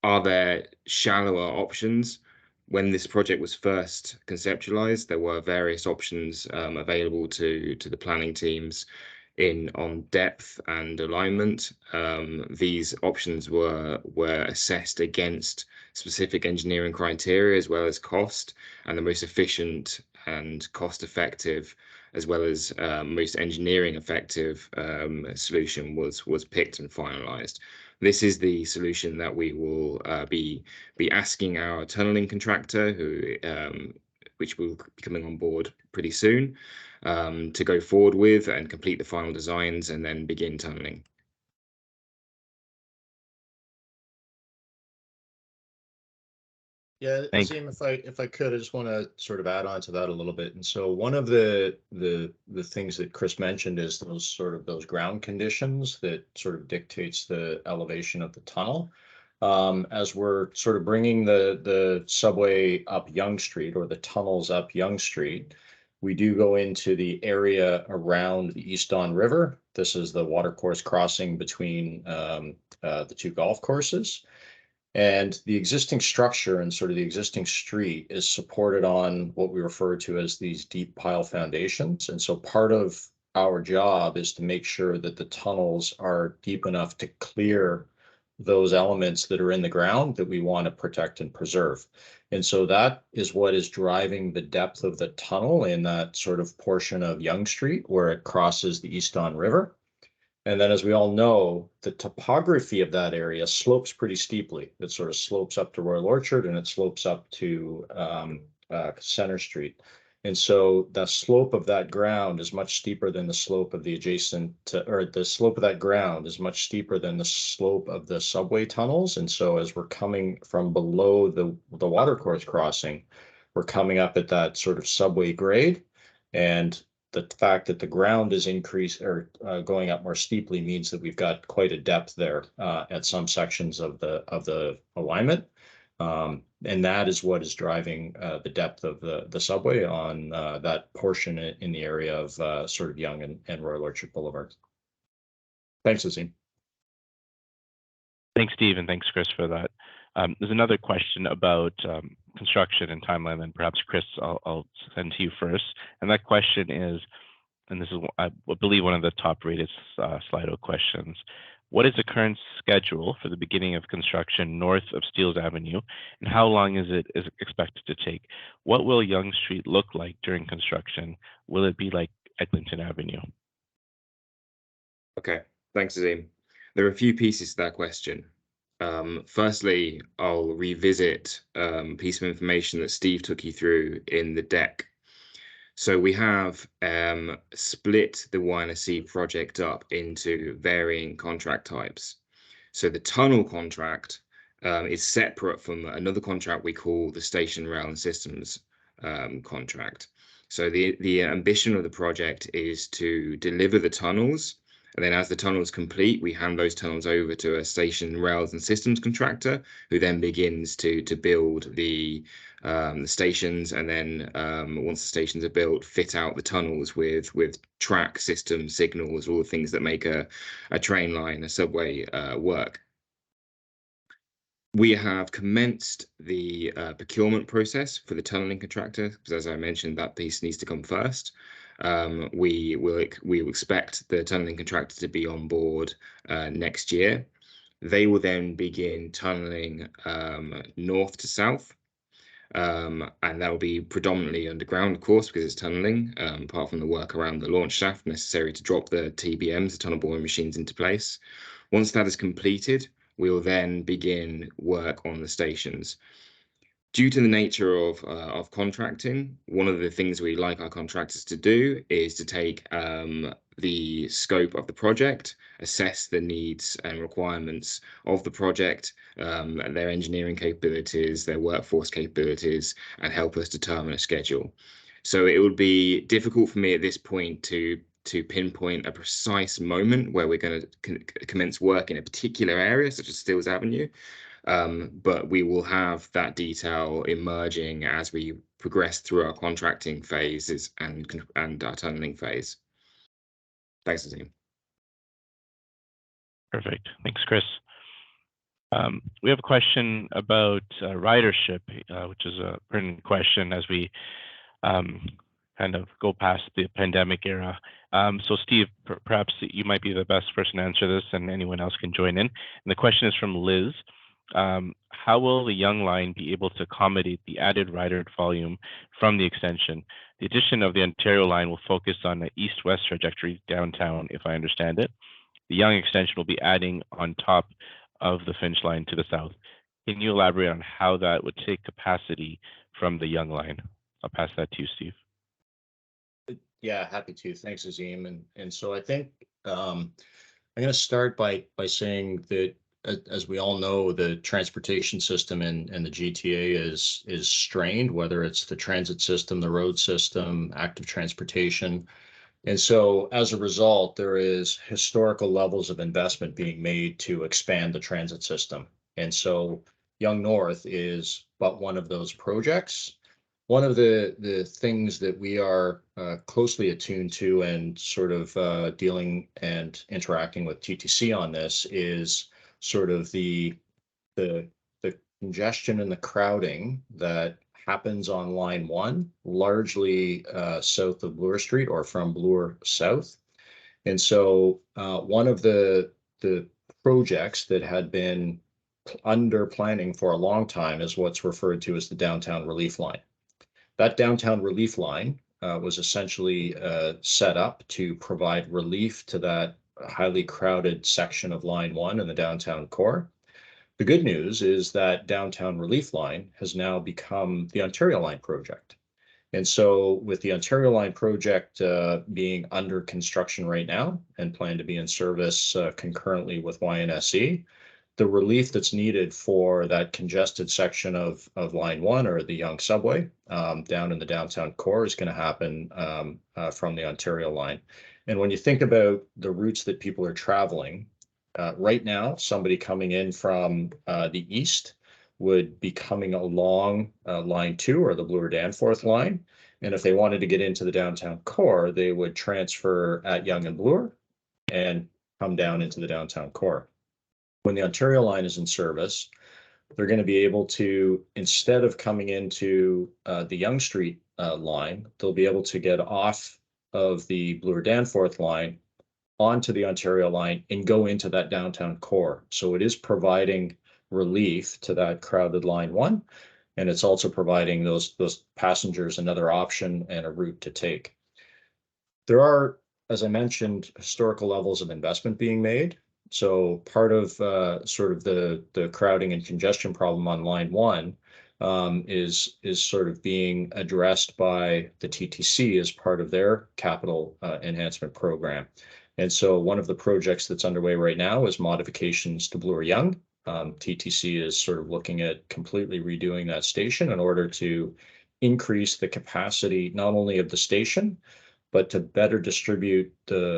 are there shallower options? When this project was first conceptualized, there were various options available to the planning teams on depth and alignment. These options were assessed against specific engineering criteria as well as cost, and the most efficient and cost-effective as well as most engineering effective solution was picked and finalized. This is the solution that we will be asking our tunneling contractor, which will be coming on board pretty soon, to go forward with and complete the final designs and then begin tunneling. Yeah, Azim, if I could, I just want to sort of add on to that a little bit. And so one of the things that Chris mentioned is those ground conditions that sort of dictates the elevation of the tunnel. As we're sort of bringing the subway up Yonge Street, or the tunnels up Yonge Street, We do go into the area around the East Don River. This is the watercourse crossing between the two golf courses. And the existing structure and sort of the existing street is supported on what we refer to as these deep pile foundations. And so part of our job is to make sure that the tunnels are deep enough to clear those elements that are in the ground that we want to protect and preserve. And so that is what is driving the depth of the tunnel in that sort of portion of Yonge Street where it crosses the East Don River. And then, as we all know, the topography of that area slopes pretty steeply. It sort of slopes up to Royal Orchard and it slopes up to Center Street. And so the slope of that ground is much steeper than the slope of the adjacent, or the slope of that ground is much steeper than the slope of the subway tunnels. And so as we're coming from below the watercourse crossing, we're coming up at that sort of subway grade. And the fact that the ground is increased or going up more steeply means that we've got quite a depth there at some sections of the alignment. And that is what is driving the depth of the subway on that portion in the area of sort of Yonge and Royal Orchard Boulevard. Thanks, Azim. Thanks, Steve, and thanks, Chris, for that. There's another question about construction and timeline, and perhaps Chris, I'll send to you first. And that question is, and this is, I believe, one of the top-rated Slido questions. What is the current schedule for the beginning of construction north of Steeles Avenue, and how long is it expected to take? What will Yonge Street look like during construction? Will it be like Eglinton Avenue? Okay, thanks, Azim. There are a few pieces to that question. Firstly, I'll revisit a piece of information that Steve took you through in the deck. So we have split the Y&C project up into varying contract types. So the tunnel contract is separate from another contract we call the Station Rail and Systems contract. So the ambition of the project is to deliver the tunnels, and then as the tunnels complete, we hand those tunnels over to a station rails and systems contractor, who then begins to build the stations, and then once the stations are built, fit out the tunnels with track systems, signals, all the things that make a train line, a subway work. We have commenced the procurement process for the tunneling contractor, because as I mentioned, that piece needs to come first. We will expect the tunneling contractor to be on board next year. They will then begin tunneling north to south, and that will be predominantly underground, of course, because it's tunneling, apart from the work around the launch shaft necessary to drop the TBMs, the tunnel boring machines, into place. Once that is completed, we will then begin work on the stations. Due to the nature of contracting, one of the things we like our contractors to do is to take the scope of the project, assess the needs and requirements of the project, their engineering capabilities, their workforce capabilities, and help us determine a schedule. So it would be difficult for me at this point to pinpoint a precise moment where we're going to commence work in a particular area, such as Steeles Avenue. But we will have that detail emerging as we progress through our contracting phases and our tunneling phase. Thanks, Azim. Perfect. Thanks, Chris. We have a question about ridership, which is a pertinent question as we kind of go past the pandemic era. So Steve, perhaps you might be the best person to answer this, and anyone else can join in. And the question is from Liz. How will the Yonge line be able to accommodate the added rider volume from the extension? The addition of the Ontario line will focus on the east-west trajectory downtown, if I understand it. The Yonge extension will be adding on top of the Finch line to the south. Can you elaborate on how that would take capacity from the Yonge line? I'll pass that to you, Steve. Yeah, happy to. Thanks, Azim. And so I think I'm going to start by saying that, as we all know, the transportation system and the GTA is strained, whether it's the transit system, the road system, active transportation. And so as a result, there is historical levels of investment being made to expand the transit system. And so Yonge North is but one of those projects. One of the things that we are closely attuned to and sort of dealing and interacting with TTC on this is sort of the congestion and the crowding that happens on line 1, largely south of Bloor Street or from Bloor south. And so one of the projects that had been under planning for a long time is what's referred to as the downtown relief line. That downtown relief line was essentially set up to provide relief to that highly crowded section of line 1 in the downtown core. The good news is that downtown relief line has now become the Ontario Line project. And so with the Ontario Line project being under construction right now and planned to be in service concurrently with YNSE, the relief that's needed for that congested section of line 1 or the Yonge Subway down in the downtown core is going to happen from the Ontario Line. And when you think about the routes that people are traveling, right now, somebody coming in from the east would be coming along line 2 or the Bloor Danforth line. And if they wanted to get into the downtown core, they would transfer at Yonge and Bloor and come down into the downtown core. When the Ontario Line is in service, they're going to be able to, instead of coming into the Yonge Street line, they'll be able to get off of the Bloor Danforth line onto the Ontario Line and go into that downtown core. So it is providing relief to that crowded line 1, and it's also providing those passengers another option and a route to take. There are, as I mentioned, historical levels of investment being made. So part of sort of the crowding and congestion problem on line 1 is sort of being addressed by the TTC as part of their capital enhancement program. And so one of the projects that's underway right now is modifications to Bloor Yonge. TTC is sort of looking at completely redoing that station in order to increase the capacity not only of the station, but to better distribute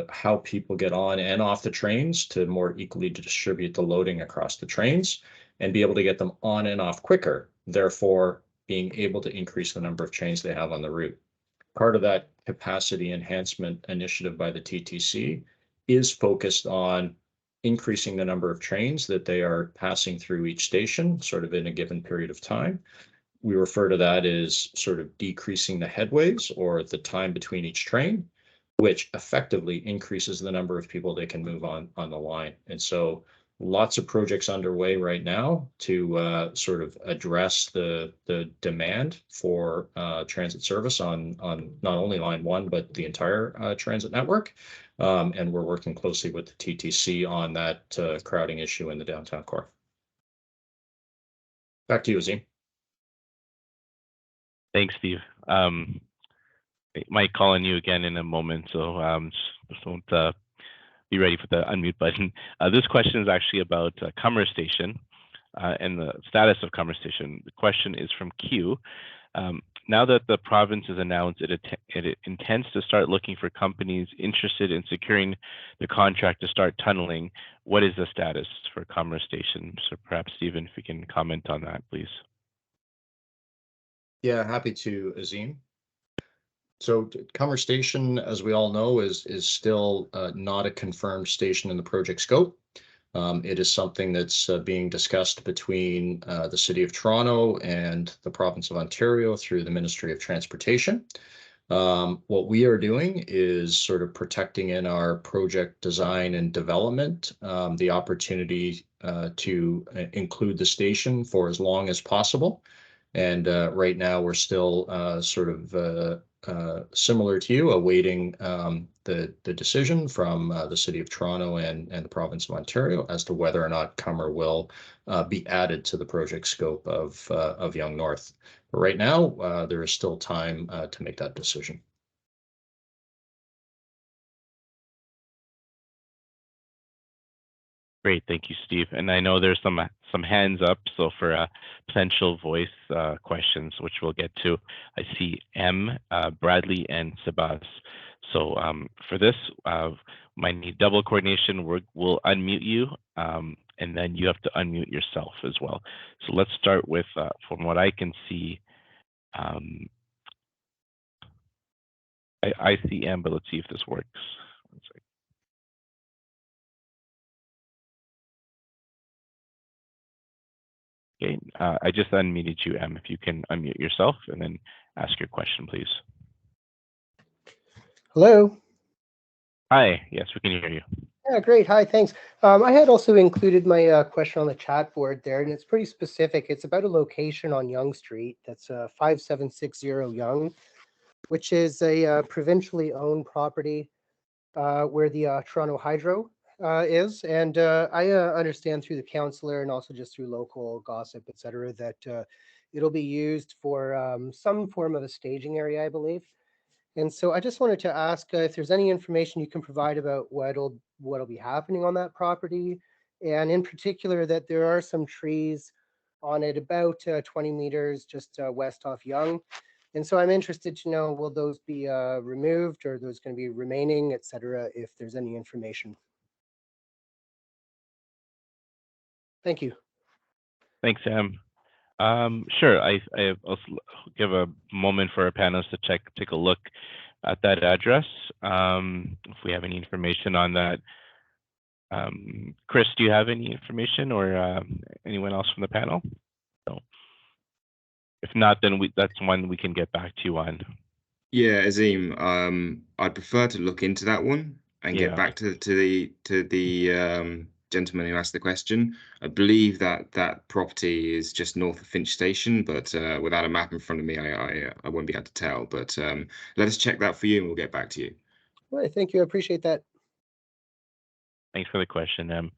how people get on and off the trains, to more equally distribute the loading across the trains and be able to get them on and off quicker, therefore being able to increase the number of trains they have on the route. Part of that capacity enhancement initiative by the TTC is focused on increasing the number of trains that they are passing through each station, sort of in a given period of time. We refer to that as sort of decreasing the headways or the time between each train, which effectively increases the number of people they can move on the line. And so lots of projects underway right now to sort of address the demand for transit service on not only line 1, but the entire transit network. And we're working closely with the TTC on that crowding issue in the downtown core. Back to you, Azim. Thanks, Steve. Might call on you again in a moment, so just don't be ready for the unmute button. This question is actually about Commerce Station and the status of Commerce Station. The question is from Q. Now that the province has announced it intends to start looking for companies interested in securing the contract to start tunneling, what is the status for Commerce Station? So perhaps, Stephen, if you can comment on that, please. Yeah, happy to, Azim. So Commerce Station, as we all know, is still not a confirmed station in the project scope. It is something that's being discussed between the City of Toronto and the Province of Ontario through the Ministry of Transportation. What we are doing is sort of protecting in our project design and development the opportunity to include the station for as long as possible. And right now we're still sort of similar to you, awaiting the decision from the City of Toronto and the Province of Ontario as to whether or not Cummer will be added to the project scope of Yonge North. But right now, there is still time to make that decision. Great, thank you, Steve. And I know there's some hands up, so for potential voice questions, which we'll get to, I see M, Bradley, and Sabas. So for this, might need double coordination. We'll unmute you, and then you have to unmute yourself as well. So let's start with, from what I can see, Um, I see M, but let's see if this works. One sec. Okay, I just unmuted you, M. If you can unmute yourself and then ask your question, please. Hello. Hi, yes, we can hear you. Yeah, great. Hi, thanks. I had also included my question on the chat board there, and it's pretty specific. It's about a location on Yonge Street. That's 5760 Yonge, which is a provincially owned property where the Toronto Hydro is. And I understand through the councillor and also just through local gossip, et cetera, that it'll be used for some form of a staging area, I believe. And so I just wanted to ask if there's any information you can provide about what'll be happening on that property, and in particular that there are some trees on it about 20 meters just west off Yonge. And so I'm interested to know, will those be removed, or are those going to be remaining, et cetera, if there's any information. Thank you. Thanks, Sam. Sure, I'll give a moment for our panelists to take a look at that address. If we have any information on that. Chris, do you have any information, or anyone else from the panel? No. If not, then that's one we can get back to you on. Yeah, Azim, I'd prefer to look into that one and get back to the gentleman who asked the question. I believe that property is just north of Finch Station, but without a map in front of me, I won't be able to tell. But let us check that for you, and we'll get back to you. All right, thank you. I appreciate that. Thanks for the question, Em.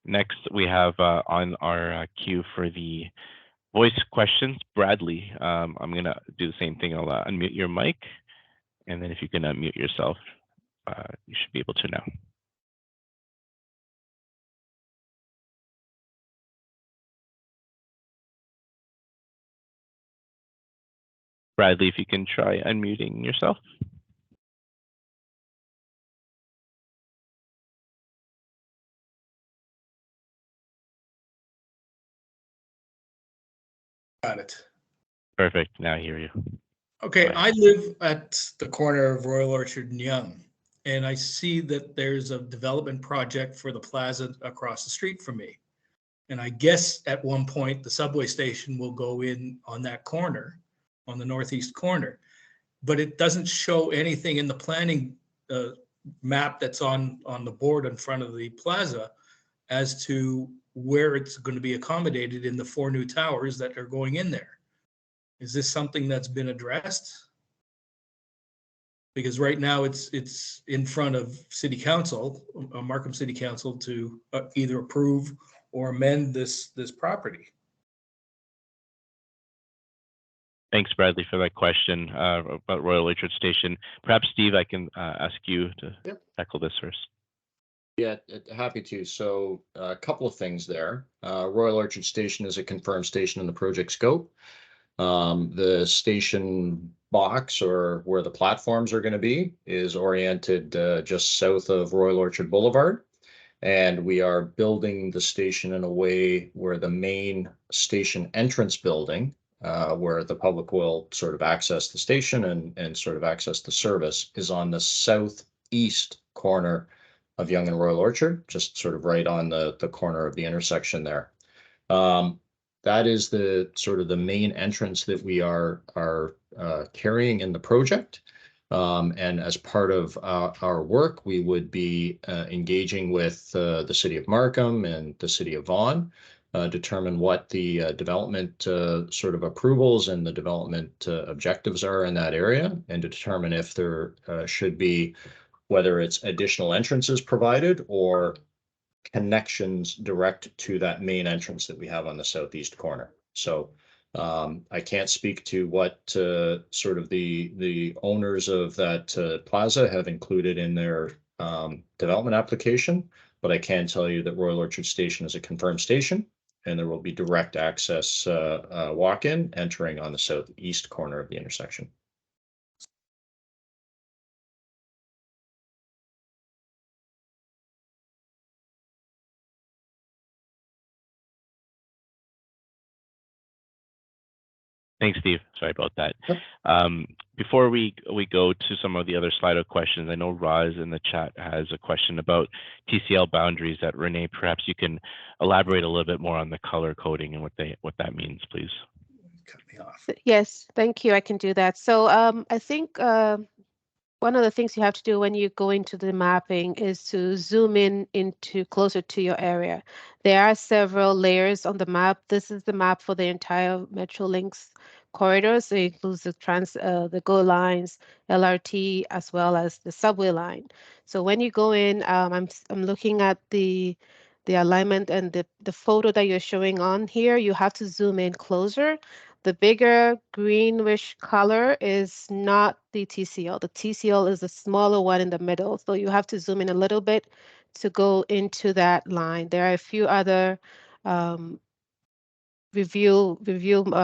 Next, we have on our queue for the voice questions, Bradley. I'm going to do the same thing. I'll unmute your mic, and then if you can unmute yourself, you should be able to now. Bradley, if you can try unmuting yourself. Got it. Perfect. Now I hear you. Okay, I live at the corner of Royal Orchard and Yonge, and I see that there's a development project for the plaza across the street from me. And I guess at one point the subway station will go in on that corner, on the northeast corner. But it doesn't show anything in the planning map that's on the board in front of the plaza as to where it's going to be accommodated in the 4 new towers that are going in there. Is this something that's been addressed? Because right now it's in front of City Council, Markham City Council, to either approve or amend this property. Thanks, Bradley, for that question about Royal Orchard Station. Perhaps, Steve, I can ask you to tackle this first. Yeah, happy to. So a couple of things there. Royal Orchard Station is a confirmed station in the project scope. The station box, or where the platforms are going to be, is oriented just south of Royal Orchard Boulevard. And we are building the station in a way where the main station entrance building, where the public will sort of access the station and sort of access the service, is on the southeast corner of Yonge and Royal Orchard, just sort of right on the corner of the intersection there. That is the sort of the main entrance that we are carrying in the project. And as part of our work, we would be engaging with the City of Markham and the City of Vaughan, determine what the development sort of approvals and the development objectives are in that area, and to determine if there should be, whether it's additional entrances provided or connections direct to that main entrance that we have on the southeast corner. So I can't speak to what sort of the owners of that plaza have included in their development application, but I can tell you that Royal Orchard Station is a confirmed station, and there will be direct access walk-in entering on the southeast corner of the intersection. Thanks, Steve. Sorry about that. Yep. Before we go to some of the other Slido questions, I know Roz in the chat has a question about TCL boundaries that Renee, perhaps you can elaborate a little bit more on the color coding and what that means, please. Cut me off. Yes, thank you. I can do that. So I think one of the things you have to do when you go into the mapping is to zoom in into closer to your area. There are several layers on the map. This is the map for the entire Metrolinx corridor. So it includes the GO lines, LRT, as well as the subway line. So when you go in, I'm looking at the alignment and the photo that you're showing on here. You have to zoom in closer. The bigger greenish color is not the TCL. The TCL is the smaller one in the middle. So you have to zoom in a little bit to go into that line. There are a few other review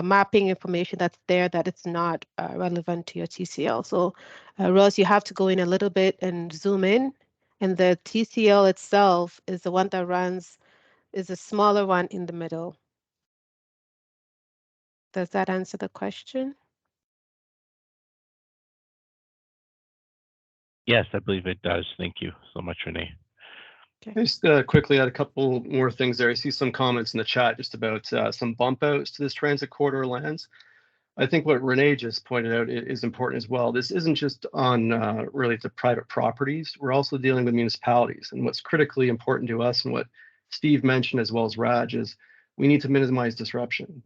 mapping information that's there that it's not relevant to your TCL. So Rose, you have to go in a little bit and zoom in. And the TCL itself is the one that is the smaller one in the middle. Does that answer the question? Yes, I believe it does. Thank you so much, Renee. Okay. Just quickly add a couple more things there. I see some comments in the chat just about some bump outs to this transit corridor lands. I think what Renee just pointed out is important as well. This isn't just on really the private properties. We're also dealing with municipalities. And what's critically important to us and what Steve mentioned as well as Raj is we need to minimize disruption.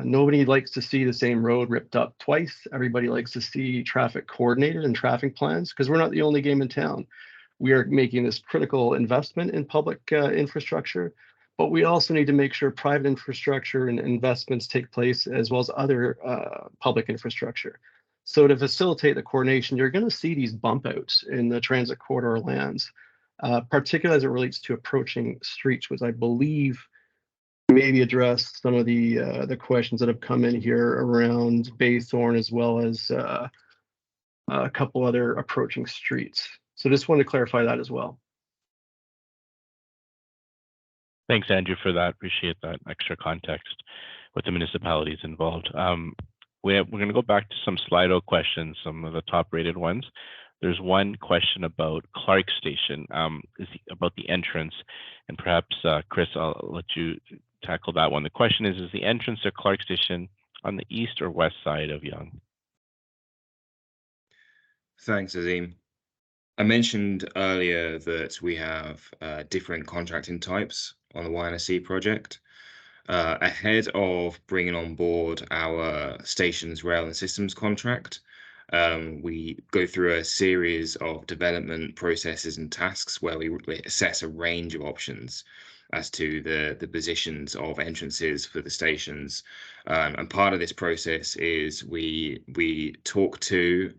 Nobody likes to see the same road ripped up twice. Everybody likes to see traffic coordinated and traffic plans because we're not the only game in town. We are making this critical investment in public infrastructure, but we also need to make sure private infrastructure and investments take place as well as other public infrastructure. So to facilitate the coordination, you're going to see these bump outs in the transit corridor lands, particularly as it relates to approaching streets, which I believe maybe address some of the questions that have come in here around Baythorn as well as a couple other approaching streets. So just wanted to clarify that as well. Thanks, Andrew, for that. Appreciate that extra context with the municipalities involved. We're going to go back to some Slido questions, some of the top rated ones. There's one question about Clark Station, about the entrance, and perhaps Chris, I'll let you tackle that one. The question is the entrance to Clark Station on the east or west side of Yonge? Thanks, Azim. I mentioned earlier that we have different contracting types on the YNSC project. Ahead of bringing on board our stations rail and systems contract, we go through a series of development processes and tasks where we assess a range of options as to the positions of entrances for the stations. And part of this process is we talk to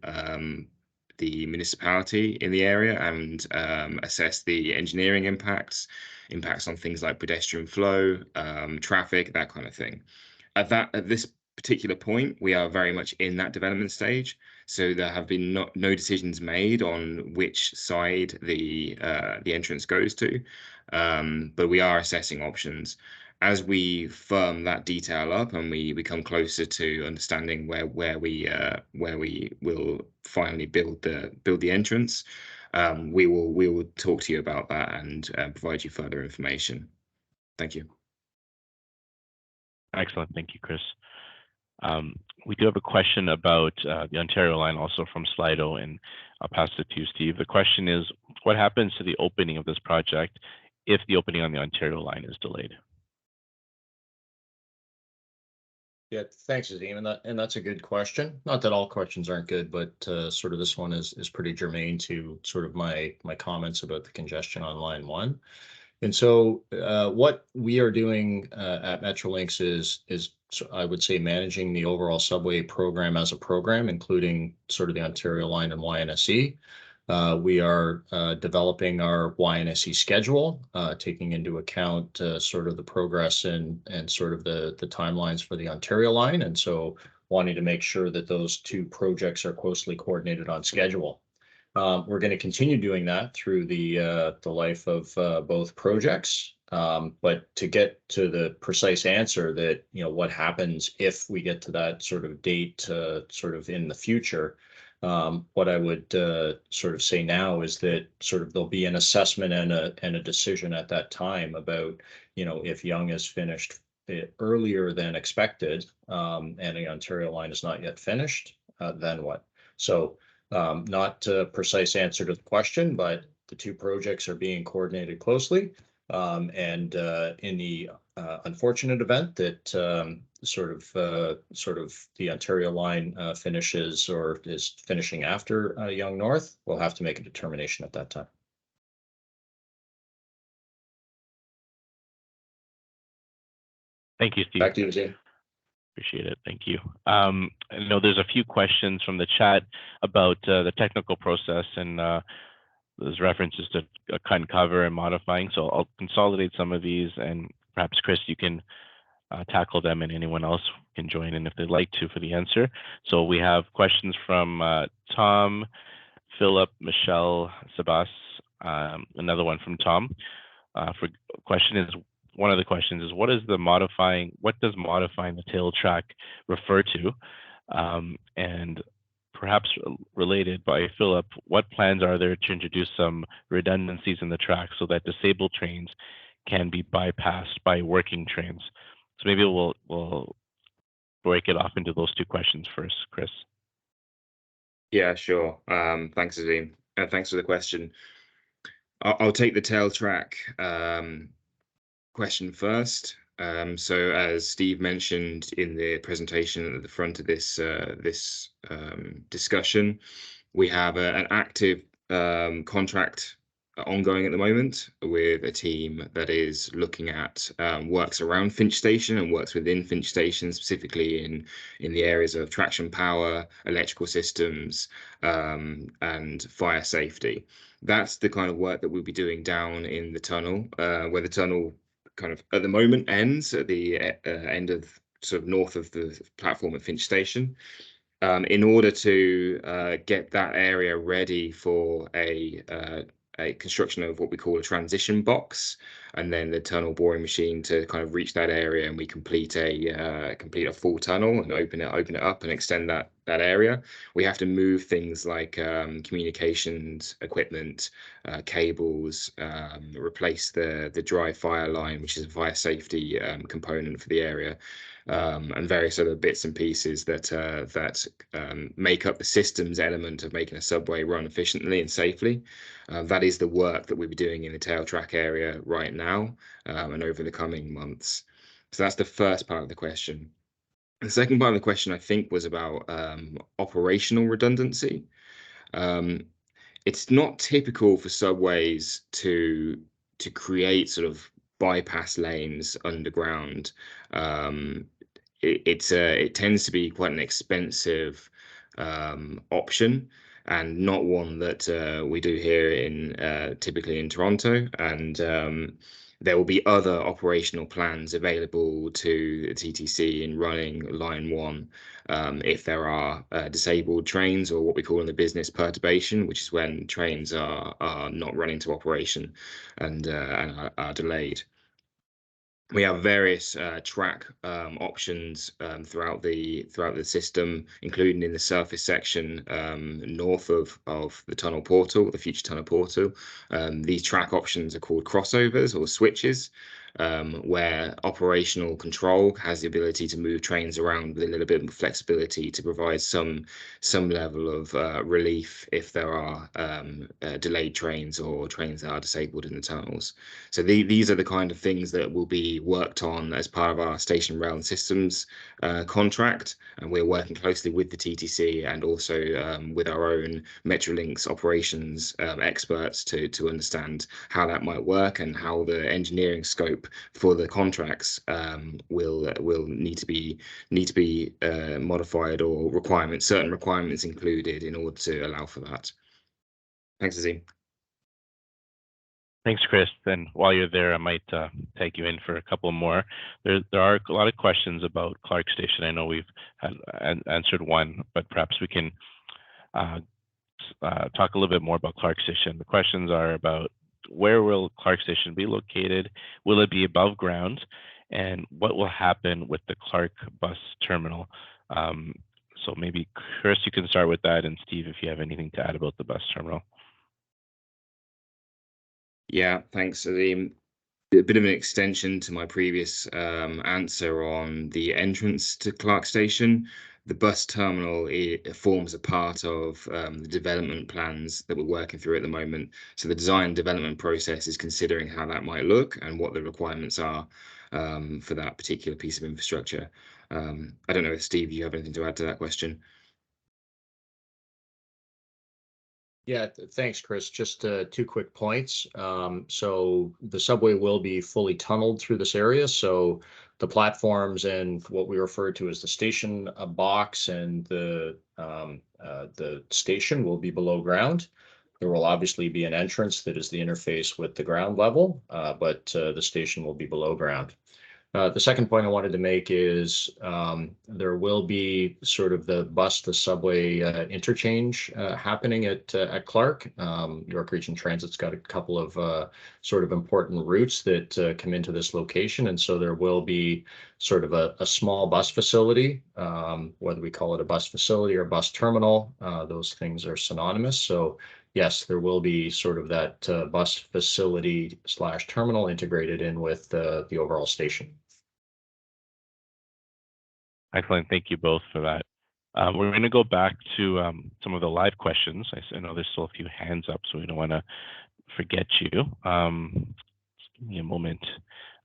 the municipality in the area and assess the engineering impacts on things like pedestrian flow, traffic, that kind of thing. At this particular point, we are very much in that development stage, so there have been no decisions made on which side the entrance goes to, but we are assessing options. As we firm that detail up and we come closer to understanding where we will finally build the entrance, we will talk to you about that and provide you further information. Thank you. Excellent, thank you, Chris. We do have a question about the Ontario line, also from Slido, and I'll pass it to you, Steve. The question is, what happens to the opening of this project if the opening on the Ontario line is delayed? Yeah, thanks, Azim, and that's a good question. Not that all questions aren't good, but sort of this one is pretty germane to sort of my comments about the congestion on line 1. And so what we are doing at Metrolinx is I would say managing the overall subway program as a program, including sort of the Ontario line and YNSE. We are developing our YNSE schedule, taking into account sort of the progress and sort of the timelines for the Ontario line. And so wanting to make sure that those two projects are closely coordinated on schedule. We're going to continue doing that through the life of both projects. But to get to the precise answer that, what happens if we get to that sort of date, sort of in the future, what I would sort of say now is that sort of there'll be an assessment and a decision at that time about, if Yonge is finished earlier than expected, and the Ontario line is not yet finished, then what? So not a precise answer to the question, but the two projects are being coordinated closely. And in the unfortunate event that sort of the Ontario line finishes or is finishing after Yonge North, we'll have to make a determination at that time. Thank you, Steve. Back to you, Zane. Appreciate it. Thank you. I know there's a few questions from the chat about the technical process, and there's references to cut and cover and modifying. So I'll consolidate some of these, and perhaps Chris, you can tackle them, and anyone else can join in if they'd like to for the answer. So we have questions from Tom, Philip, Michelle, Sebas, another one from Tom. One of the questions is, what does modifying the tail track refer to? And perhaps related by Philip, what plans are there to introduce some redundancies in the track so that disabled trains can be bypassed by working trains? So maybe we'll break it off into those two questions first, Chris. Yeah, sure. Thanks, Azim. Thanks for the question. I'll take the tail track question first. So as Steve mentioned in the presentation at the front of this discussion, we have an active contract ongoing at the moment with a team that is looking at works around Finch Station and works within Finch Station, specifically in the areas of traction power, electrical systems, and fire safety. That's the kind of work that we'll be doing down in the tunnel, where the tunnel kind of at the moment ends at the end of sort of north of the platform at Finch Station, in order to get that area ready for a construction of what we call a transition box, and then the tunnel boring machine to kind of reach that area, and we complete a full tunnel and open it up and extend that area. We have to move things like communications equipment, cables, replace the dry fire line, which is a fire safety component for the area, and various other bits and pieces that make up the systems element of making a subway run efficiently and safely. That is the work that we'll be doing in the tail track area right now, and over the coming months. So that's the first part of the question. The second part of the question, I think, was about operational redundancy. It's not typical for subways to create sort of bypass lanes underground. It tends to be quite an expensive option, and not one that we do here typically in Toronto. And there will be other operational plans available to the TTC in running Line 1 if there are disabled trains, or what we call in the business perturbation, which is when trains are not running to operation and are delayed. We have various track options throughout the system, including in the surface section north of the tunnel portal, the future tunnel portal. These track options are called crossovers or switches, where operational control has the ability to move trains around with a little bit of flexibility to provide some level of relief if there are delayed trains or trains that are disabled in the tunnels. So these are the kind of things that will be worked on as part of our station rail and systems contract, and we're working closely with the TTC and also with our own Metrolinx operations experts to understand how that might work and how the engineering scope for the contracts will need to be modified, or certain requirements included in order to allow for that. Thanks, Azim. Thanks, Chris. And while you're there, I might take you in for a couple more. There are a lot of questions about Clark Station. I know we've answered one, but perhaps we can talk a little bit more about Clark Station. The questions are about where will Clark Station be located? Will it be above ground? And what will happen with the Clark bus terminal? So maybe Chris, you can start with that, and Steve, if you have anything to add about the bus terminal. Yeah, thanks. So a bit of an extension to my previous answer on the entrance to Clark Station. The bus terminal, it forms a part of the development plans that we're working through at the moment. So the design development process is considering how that might look and what the requirements are for that particular piece of infrastructure. I don't know if Steve, you have anything to add to that question? Yeah, thanks, Chris. Just 2 quick points. So the subway will be fully tunneled through this area. So the platforms and what we refer to as the station box and the station will be below ground. There will obviously be an entrance that is the interface with the ground level, but the station will be below ground. The second point I wanted to make is there will be sort of the bus to subway interchange happening at Clark. York Region Transit's got a couple of sort of important routes that come into this location, and so there will be sort of a small bus facility, whether we call it a bus facility or bus terminal. Those things are synonymous. So yes, there will be sort of that bus facility / terminal integrated in with the overall station. Excellent. Thank you both for that. We're going to go back to some of the live questions. I know there's still a few hands up, so we don't want to forget you. Just give me a moment.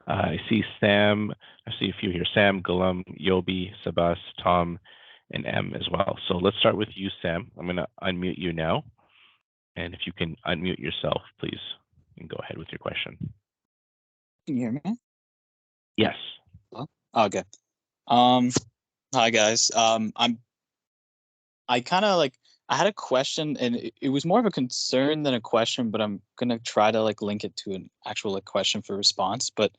I see Sam. I see a few here. Sam, Gulam, Yobi, Sabas, Tom, and M as well. So let's start with you, Sam. I'm going to unmute you now. And if you can unmute yourself, please, and go ahead with your question. Can you hear me? Yes. Oh, okay. Hi guys. I kind of I had a question, and it was more of a concern than a question, but I'm gonna try to link it to an actual question for response. But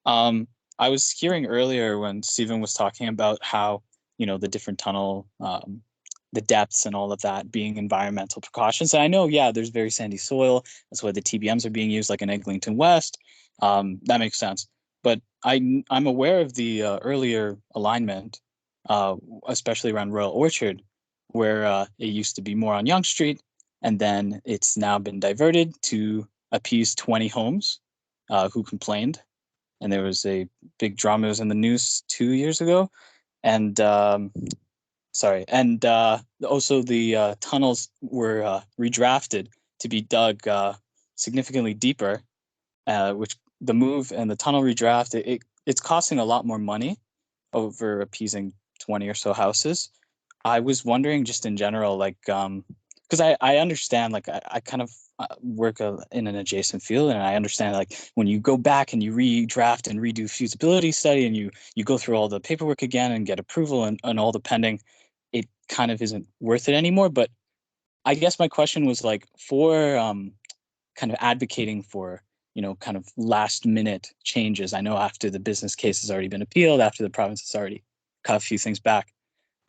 I was hearing earlier when Stephen was talking about how the different tunnel, the depths and all of that being environmental precautions. And I know, yeah, there's very sandy soil. That's why the TBMs are being used, like in Eglinton West. That makes sense. But I'm aware of the earlier alignment, especially around Royal Orchard, where it used to be more on Yonge Street, and then it's now been diverted to appease 20 homes who complained. And there was a big drama. It was in the news 2 years ago. And also the tunnels were redrafted to be dug significantly deeper, which the move and the tunnel redraft, it's costing a lot more money over appeasing 20 or so houses. I was wondering just in general, because I understand, I kind of work in an adjacent field, and I understand when you go back and you redraft and redo feasibility study and you go through all the paperwork again and get approval and all the pending, it kind of isn't worth it anymore. But I guess my question was for kind of advocating for kind of last minute changes. I know after the business case has already been appealed, after the province has already cut a few things back,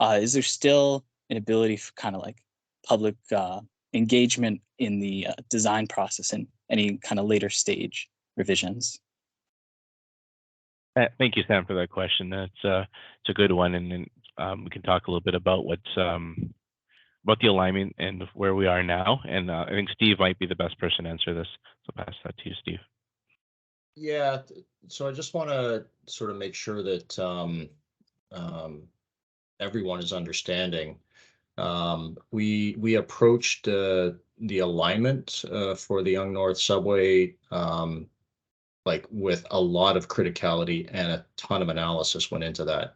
is there still an ability for kind of public engagement in the design process and any kind of later stage revisions? Thank you, Sam, for that question. It's a good one, and we can talk a little bit about what's about the alignment and where we are now. And I think Steve might be the best person to answer this. So pass that to you, Steve. Yeah, so I just want to sort of make sure that everyone is understanding. We approached the alignment for the Yonge North Subway with a lot of criticality, and a ton of analysis went into that.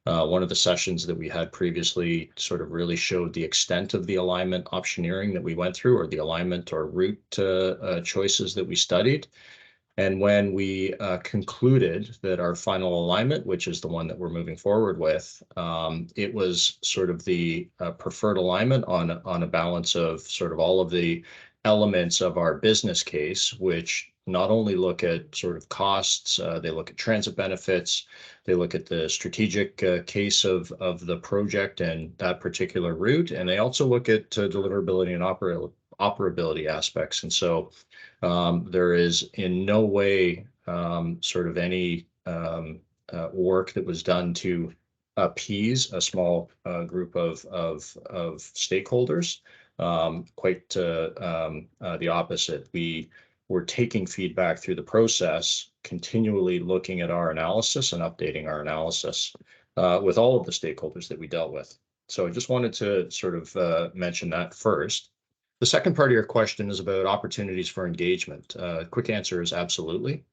One of the sessions that we had previously sort of really showed the extent of the alignment optioneering that we went through, or the alignment or route choices that we studied. And when we concluded that our final alignment, which is the one that we're moving forward with, it was sort of the preferred alignment on a balance of sort of all of the elements of our business case, which not only look at sort of costs, they look at transit benefits, they look at the strategic case of the project and that particular route, and they also look at deliverability and operability aspects. And so there is in no way sort of any work that was done to appease a small group of stakeholders. Quite the opposite. We were taking feedback through the process, continually looking at our analysis and updating our analysis with all of the stakeholders that we dealt with. So I just wanted to sort of mention that first. The second part of your question is about opportunities for engagement. Quick answer is absolutely.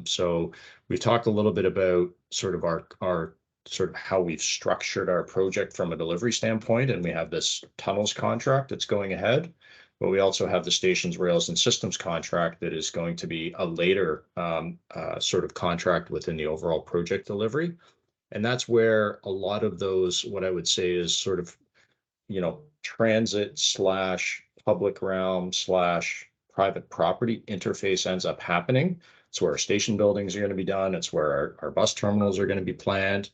So we've talked a little bit about sort of our sort of how we've structured our project from a delivery standpoint, and we have this tunnels contract that's going ahead, but we also have the stations, rails, and systems contract that is going to be a later sort of contract within the overall project delivery. And that's where a lot of those, what I would say is sort of, you know, transit / public realm / private property interface ends up happening. It's where our station buildings are going to be done. It's where our bus terminals are going to be planned.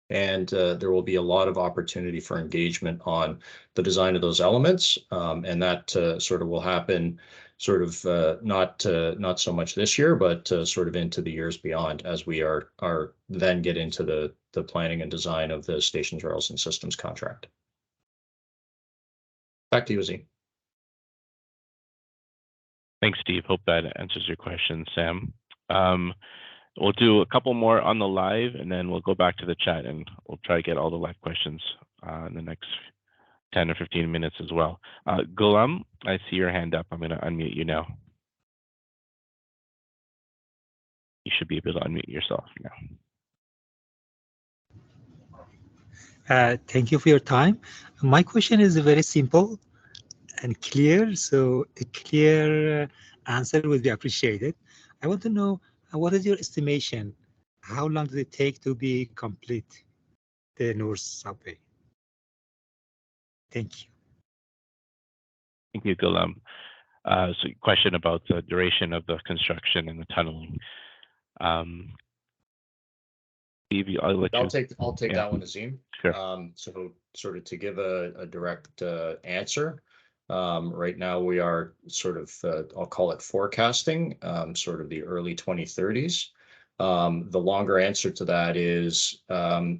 And there will be a lot of opportunity for engagement on the design of those elements. And that sort of will happen sort of not so much this year, but sort of into the years beyond as we are then get into the planning and design of the stations, rails, and systems contract. Back to you, Azim. Thanks, Steve. Hope that answers your question, Sam. We'll do a couple more on the live, and then we'll go back to the chat, and we'll try to get all the live questions in the next 10 or 15 minutes as well. Ghulam, I see your hand up. I'm going to unmute you now. You should be able to unmute yourself now. Thank you for your time. My question is very simple and clear, so a clear answer would be appreciated. I want to know, what is your estimation? How long does it take to be complete, the North Subway? Thank you. Thank you, Ghulam. So question about the duration of the construction and the tunneling. Steve, I'll take that one, Azim. Sure. So sort of to give a direct answer, right now we are sort of, I'll call it forecasting, sort of the early 2030s. The longer answer to that is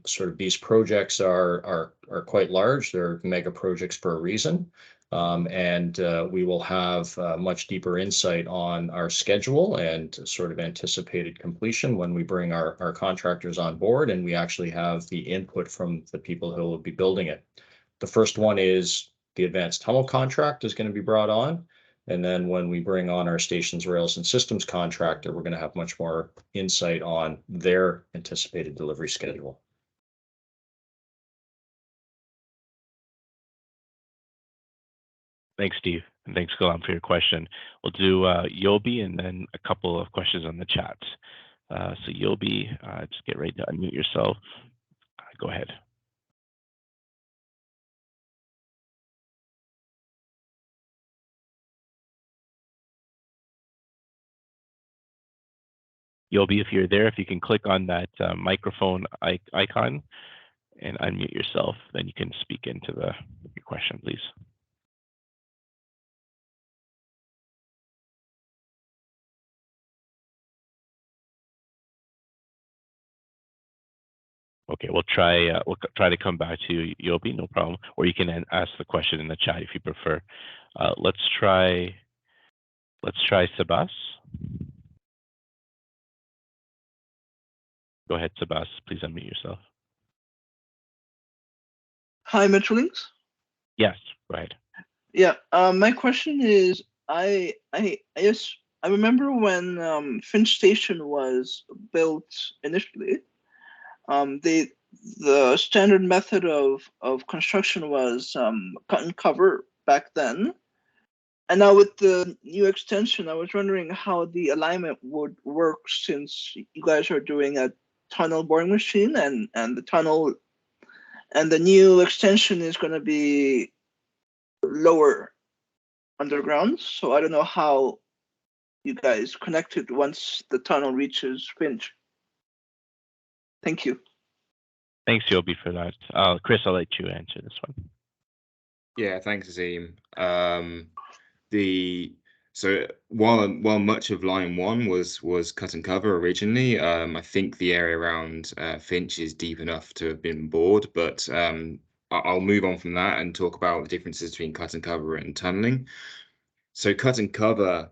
sort of these projects are quite large. They're mega projects for a reason. And we will have much deeper insight on our schedule and sort of anticipated completion when we bring our contractors on board and we actually have the input from the people who will be building it. The first one is the advanced tunnel contract is going to be brought on. And then when we bring on our stations, rails, and systems contractor, we're going to have much more insight on their anticipated delivery schedule. Thanks, Steve, and thanks, Ghulam, for your question. We'll do Yobi and then a couple of questions on the chat. So Yobi, just get ready to unmute yourself. Go ahead. Yobi, if you're there, if you can click on that microphone icon and unmute yourself, then you can speak into your question, please. Okay, we'll try to come back to Yobi, no problem. Or you can ask the question in the chat if you prefer. Let's try Sabas. Go ahead, Sabas. Please unmute yourself. Hi, Metrolinx. Yes, go ahead. Yeah, my question is, I remember when Finch Station was built initially. The standard method of construction was cut and cover back then. And now with the new extension, I was wondering how the alignment would work since you guys are doing a tunnel boring machine and the tunnel and the new extension is going to be lower underground. So I don't know how you guys connect it once the tunnel reaches Finch. Thank you. Thanks, Yobi, for that. Chris, I'll let you answer this one. Yeah, thanks, Azim. So while much of line 1 was cut and cover originally, I think the area around Finch is deep enough to have been bored, but I'll move on from that and talk about the differences between cut and cover and tunneling. So cut and cover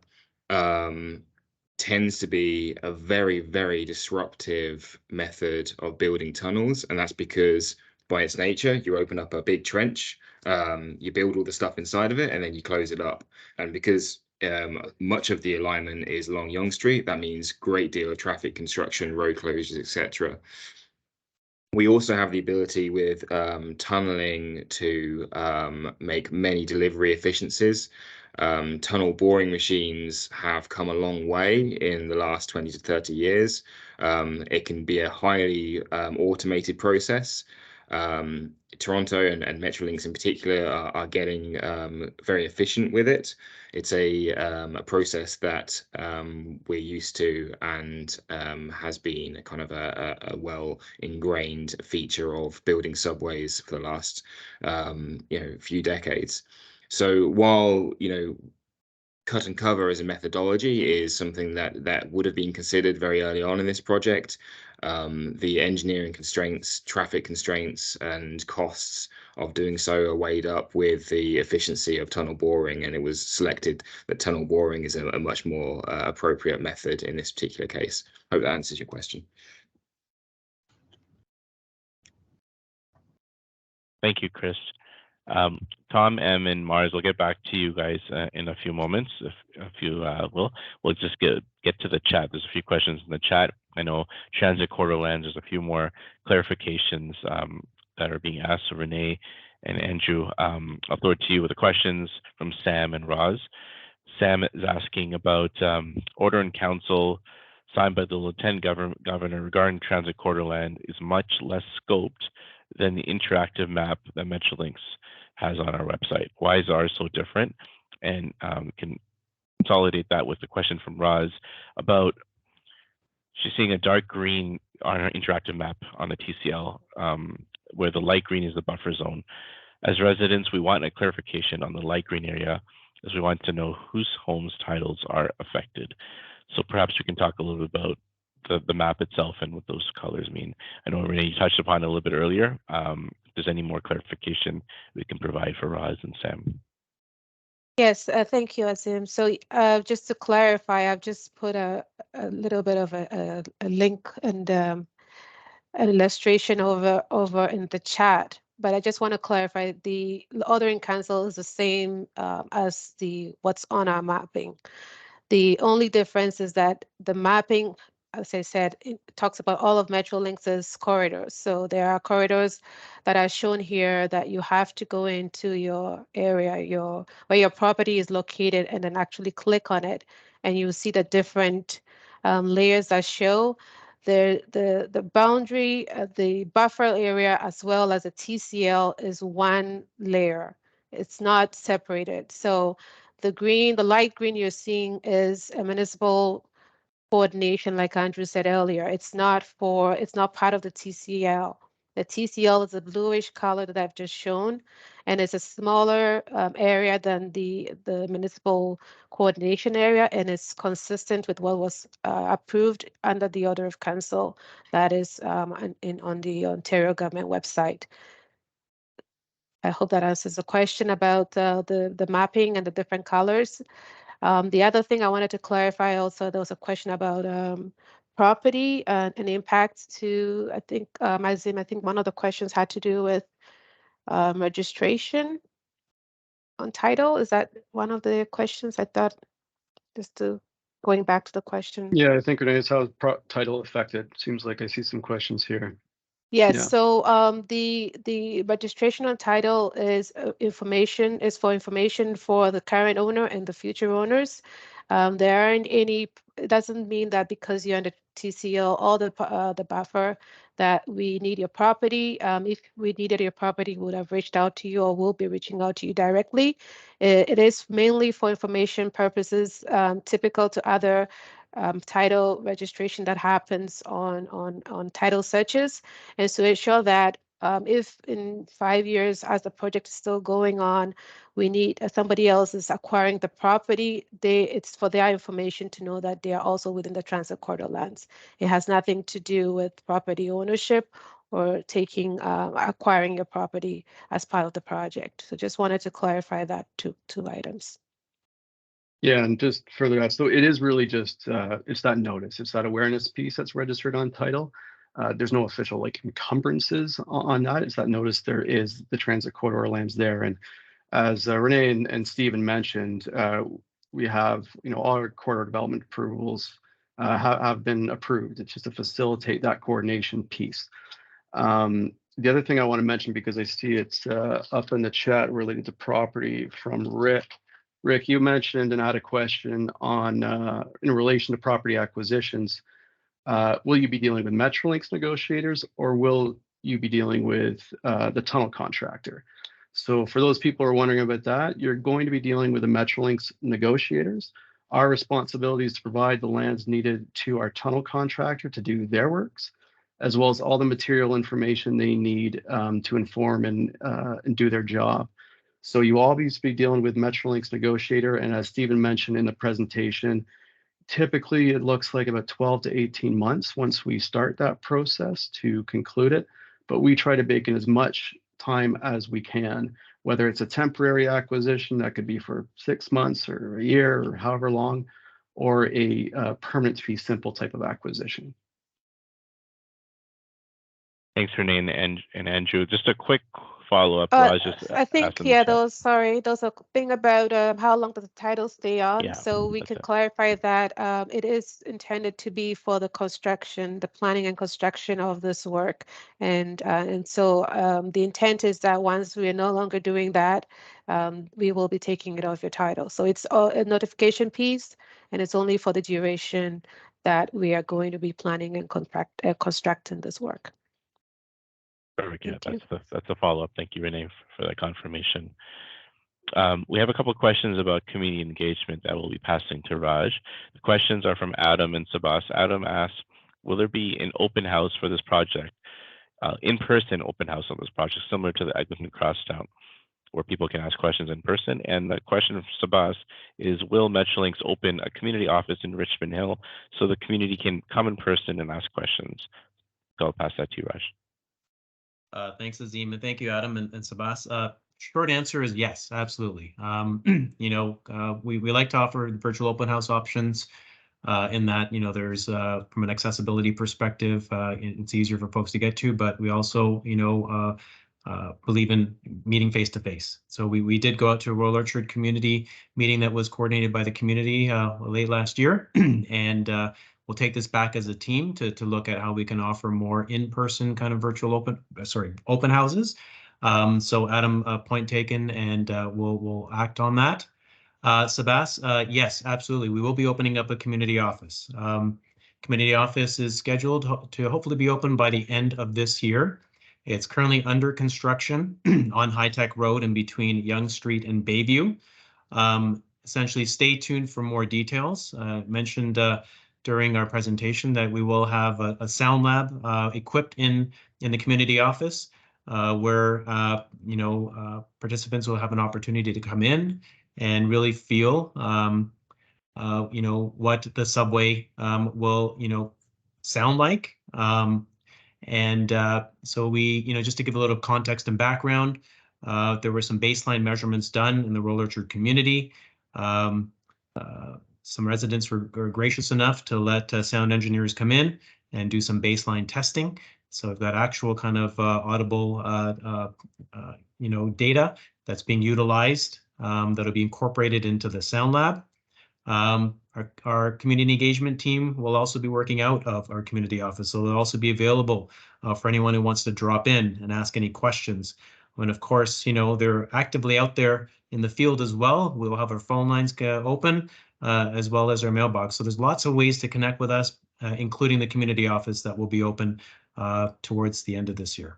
tends to be a very, very disruptive method of building tunnels, and that's because by its nature, you open up a big trench, you build all the stuff inside of it, and then you close it up. And because much of the alignment is along Yonge Street, that means great deal of traffic construction, road closures, etc. We also have the ability with tunneling to make many delivery efficiencies. Tunnel boring machines have come a long way in the last 20 to 30 years. It can be a highly automated process. Toronto and Metrolinx in particular are getting very efficient with it. It's a process that we're used to and has been kind of a well ingrained feature of building subways for the last few decades. So while cut and cover as a methodology is something that would have been considered very early on in this project, the engineering constraints, traffic constraints, and costs of doing so are weighed up with the efficiency of tunnel boring, and it was selected that tunnel boring is a much more appropriate method in this particular case. Hope that answers your question. Thank you, Chris. Tom, M, and Mars, we'll get back to you guys in a few moments. If you will, we'll just get to the chat. There's a few questions in the chat. I know transit corridor lands, there's a few more clarifications that are being asked. So Renee and Andrew, I'll throw it to you with the questions from Sam and Roz. Sam is asking about order in council signed by the Lieutenant Governor regarding transit corridor land is much less scoped than the interactive map that Metrolinx has on our website. Why is ours so different? And we can consolidate that with the question from Roz about, she's seeing a dark green on her interactive map on the TCL, where the light green is the buffer zone. As residents, we want a clarification on the light green area, as we want to know whose homes titles are affected. So perhaps we can talk a little bit about the map itself and what those colors mean. I know, Renee, you touched upon it a little bit earlier. If there's any more clarification we can provide for Roz and Sam. Yes, thank you, Azim. So just to clarify, I've just put a little bit of a link and an illustration over in the chat. But I just want to clarify, the order in council is the same as what's on our mapping. The only difference is that the mapping, as I said, it talks about all of Metrolinx's corridors. So there are corridors that are shown here that you have to go into your area, where your property is located, and then actually click on it, and you see the different layers that show the boundary, the buffer area, as well as the TCL is one layer. It's not separated. So the light green you're seeing is a municipal coordination, like Andrew said earlier. It's not part of the TCL. The TCL is a bluish color that I've just shown, and it's a smaller area than the municipal coordination area, and it's consistent with what was approved under the order of council that is on the Ontario government website. I hope that answers the question about the mapping and the different colors. The other thing I wanted to clarify also, there was a question about property and impact to, I think, Azim, I think one of the questions had to do with registration on title. Is that one of the questions? I thought, going back to the question. Yeah, I think Renee, it's how title affected. Seems like I see some questions here. Yes, Yeah. so the registration on title is for information for the current owner and the future owners. There aren't any. It doesn't mean that because you're under TCL or the buffer that we need your property. If we needed your property, we would have reached out to you or will be reaching out to you directly. It is mainly for information purposes, typical to other title registration that happens on title searches, and so ensure that if in 5 years, as the project is still going on, we need somebody else is acquiring the property, it's for their information to know that they are also within the transit corridor lands. It has nothing to do with property ownership or acquiring your property as part of the project. So just wanted to clarify that two items. Yeah, and just further that, so it is really just it's that notice, it's that awareness piece that's registered on title. There's no official like encumbrances on that. It's that notice there is the transit corridor lands there, and as Renee and Stephen mentioned, we have all our corridor development approvals have been approved. It's just to facilitate that coordination piece. The other thing I want to mention, because I see it's up in the chat related to property from Rick. Rick, you mentioned and had a question on in relation to property acquisitions. Will you be dealing with Metrolinx negotiators, or will you be dealing with the tunnel contractor? So for those people who are wondering about that, you're going to be dealing with the Metrolinx negotiators. Our responsibility is to provide the lands needed to our tunnel contractor to do their works, as well as all the material information they need to inform and do their job. So you always be dealing with Metrolinx negotiator, and as Stephen mentioned in the presentation, typically it looks like about 12 to 18 months once we start that process to conclude it, but we try to bake in as much time as we can, whether it's a temporary acquisition that could be for 6 months or a year or however long, or a permanent fee simple type of acquisition. Thanks, Renee and Andrew. Just a quick follow-up. Raj just I think, those are thing about how long does the title stay on. Yeah, so we could clarify that it is intended to be for the construction, the planning and construction of this work. And so the intent is that once we are no longer doing that, we will be taking it off your title. So it's a notification piece, and it's only for the duration that we are going to be planning and constructing this work. Perfect. Yeah, that's a follow-up. Thank you, Renee, for that confirmation. We have a couple of questions about community engagement that we'll be passing to Raj. The questions are from Adam and Sabas. Adam asks, will there be an open house for this project, in-person open house on this project, similar to the Eglinton Crosstown, where people can ask questions in person? And the question from Sabas is, will Metrolinx open a community office in Richmond Hill so the community can come in person and ask questions? So I'll pass that to you, Raj. Thanks, Azim, and thank you, Adam and Sabas. Short answer is yes, absolutely. We like to offer virtual open house options in that, there's from an accessibility perspective, it's easier for folks to get to, but we also, believe in meeting face to face. So we did go out to a Royal Orchard community meeting that was coordinated by the community late last year, and we'll take this back as a team to look at how we can offer more in-person kind of virtual open houses. So Adam, point taken, and we'll act on that. Sabas, yes, absolutely. We will be opening up a community office. Community office is scheduled to hopefully be open by the end of this year. It's currently under construction on High Tech Road in between Yonge Street and Bayview. Essentially, stay tuned for more details. Mentioned during our presentation that we will have a sound lab equipped in the community office where participants will have an opportunity to come in and really feel what the subway will sound like. So we, just to give a little context and background, there were some baseline measurements done in the Royal Orchard community. Some residents were gracious enough to let sound engineers come in and do some baseline testing. So we've got actual kind of audible, data that's being utilized that'll be incorporated into the sound lab. Our community engagement team will also be working out of our community office, so they'll also be available for anyone who wants to drop in and ask any questions. And of course, they're actively out there in the field as well. We'll have our phone lines open, as well as our mailbox. So there's lots of ways to connect with us, including the community office that will be open towards the end of this year.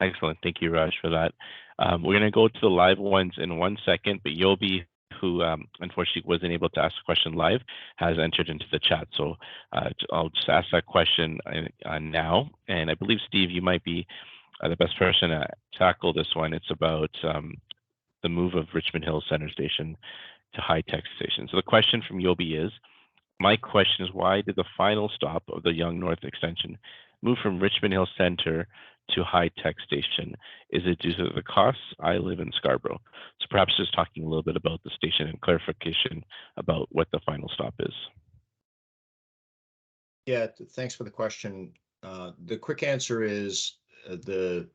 Excellent. Thank you, Raj, for that. We're going to go to the live ones in 1 second, but you'll be who unfortunately wasn't able to ask a question live, has entered into the chat. So I'll just ask that question now. And I believe, Steve, you might be the best person to tackle this one. It's about the move of Richmond Hill Center Station to High Tech Station. So the question from Yobi is, my question is, why did the final stop of the Yonge North Extension move from Richmond Hill Center to High Tech Station? Is it due to the costs? I live in Scarborough. So perhaps just talking a little bit about the station and clarification about what the final stop is. Yeah, thanks for the question. The quick answer is the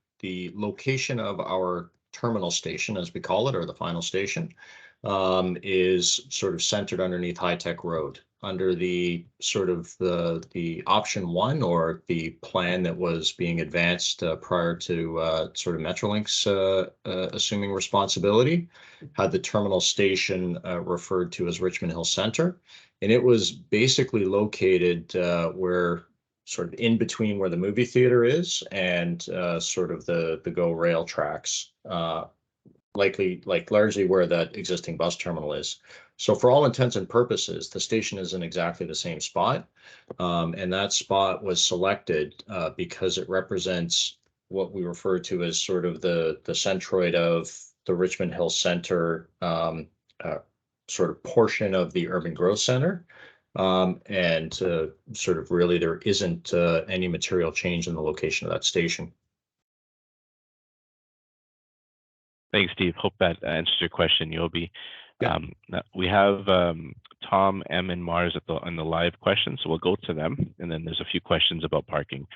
location of our terminal station, as we call it, or the final station, is sort of centered underneath High Tech Road, under the sort of the option one, or the plan that was being advanced prior to sort of Metrolinx assuming responsibility, had the terminal station referred to as Richmond Hill Center. And it was basically located where sort of in between where the movie theater is and sort of the GO rail tracks, largely where that existing bus terminal is. So for all intents and purposes, the station is in exactly the same spot. And that spot was selected because it represents what we refer to as sort of the centroid of the Richmond Hill Center sort of portion of the urban growth center. And sort of really there isn't any material change in the location of that station. Thanks, Steve. Hope that answers your question, Yobi. Yeah. We have Tom, M, and Mars on the live question, so we'll go to them. And then there's a few questions about parking.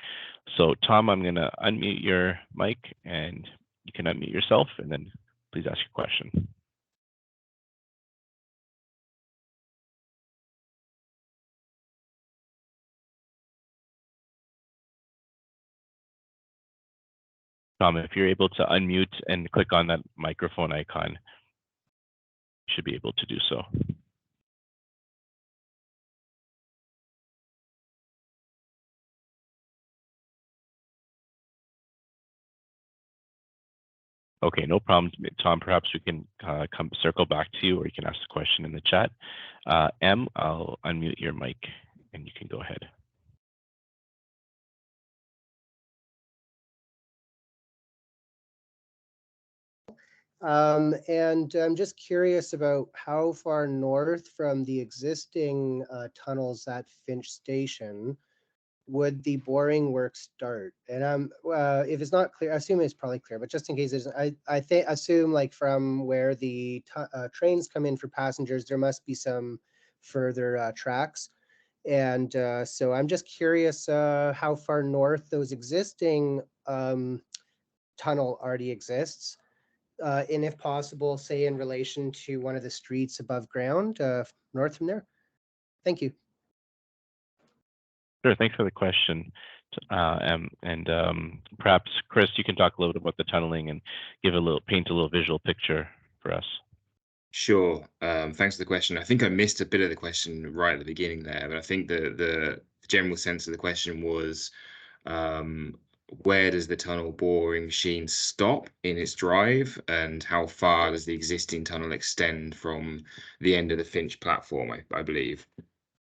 So Tom, I'm going to unmute your mic, and you can unmute yourself, and then please ask your question. Tom, if you're able to unmute and click on that microphone icon, you should be able to do so. Okay, no problem, Tom. Perhaps we can circle back to you, or you can ask the question in the chat. M, I'll unmute your mic, and you can go ahead. And I'm just curious about how far north from the existing tunnels at Finch Station would the boring work start? And if it's not clear, I assume it's probably clear, but just in case it isn't, I assume like from where the trains come in for passengers, there must be some further tracks. And so I'm just curious how far north those existing tunnel already exists. And if possible, say in relation to one of the streets above ground, north from there. Thank you. Sure, thanks for the question. Perhaps Chris, you can talk a little bit about the tunneling and paint a little visual picture for us. Sure. Thanks for the question. I think I missed a bit of the question right at the beginning there, but I think the general sense of the question was, where does the tunnel boring machine stop in its drive, and how far does the existing tunnel extend from the end of the Finch platform, I believe.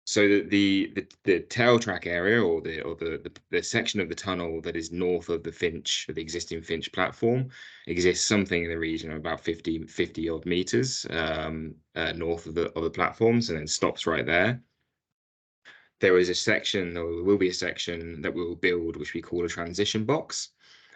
So the tail track area, or the section of the tunnel that is north of the existing Finch platform, exists something in the region of about 50 odd meters north of the platforms, and then stops right there. There is a section, or there will be a section that we will build, which we call a transition box.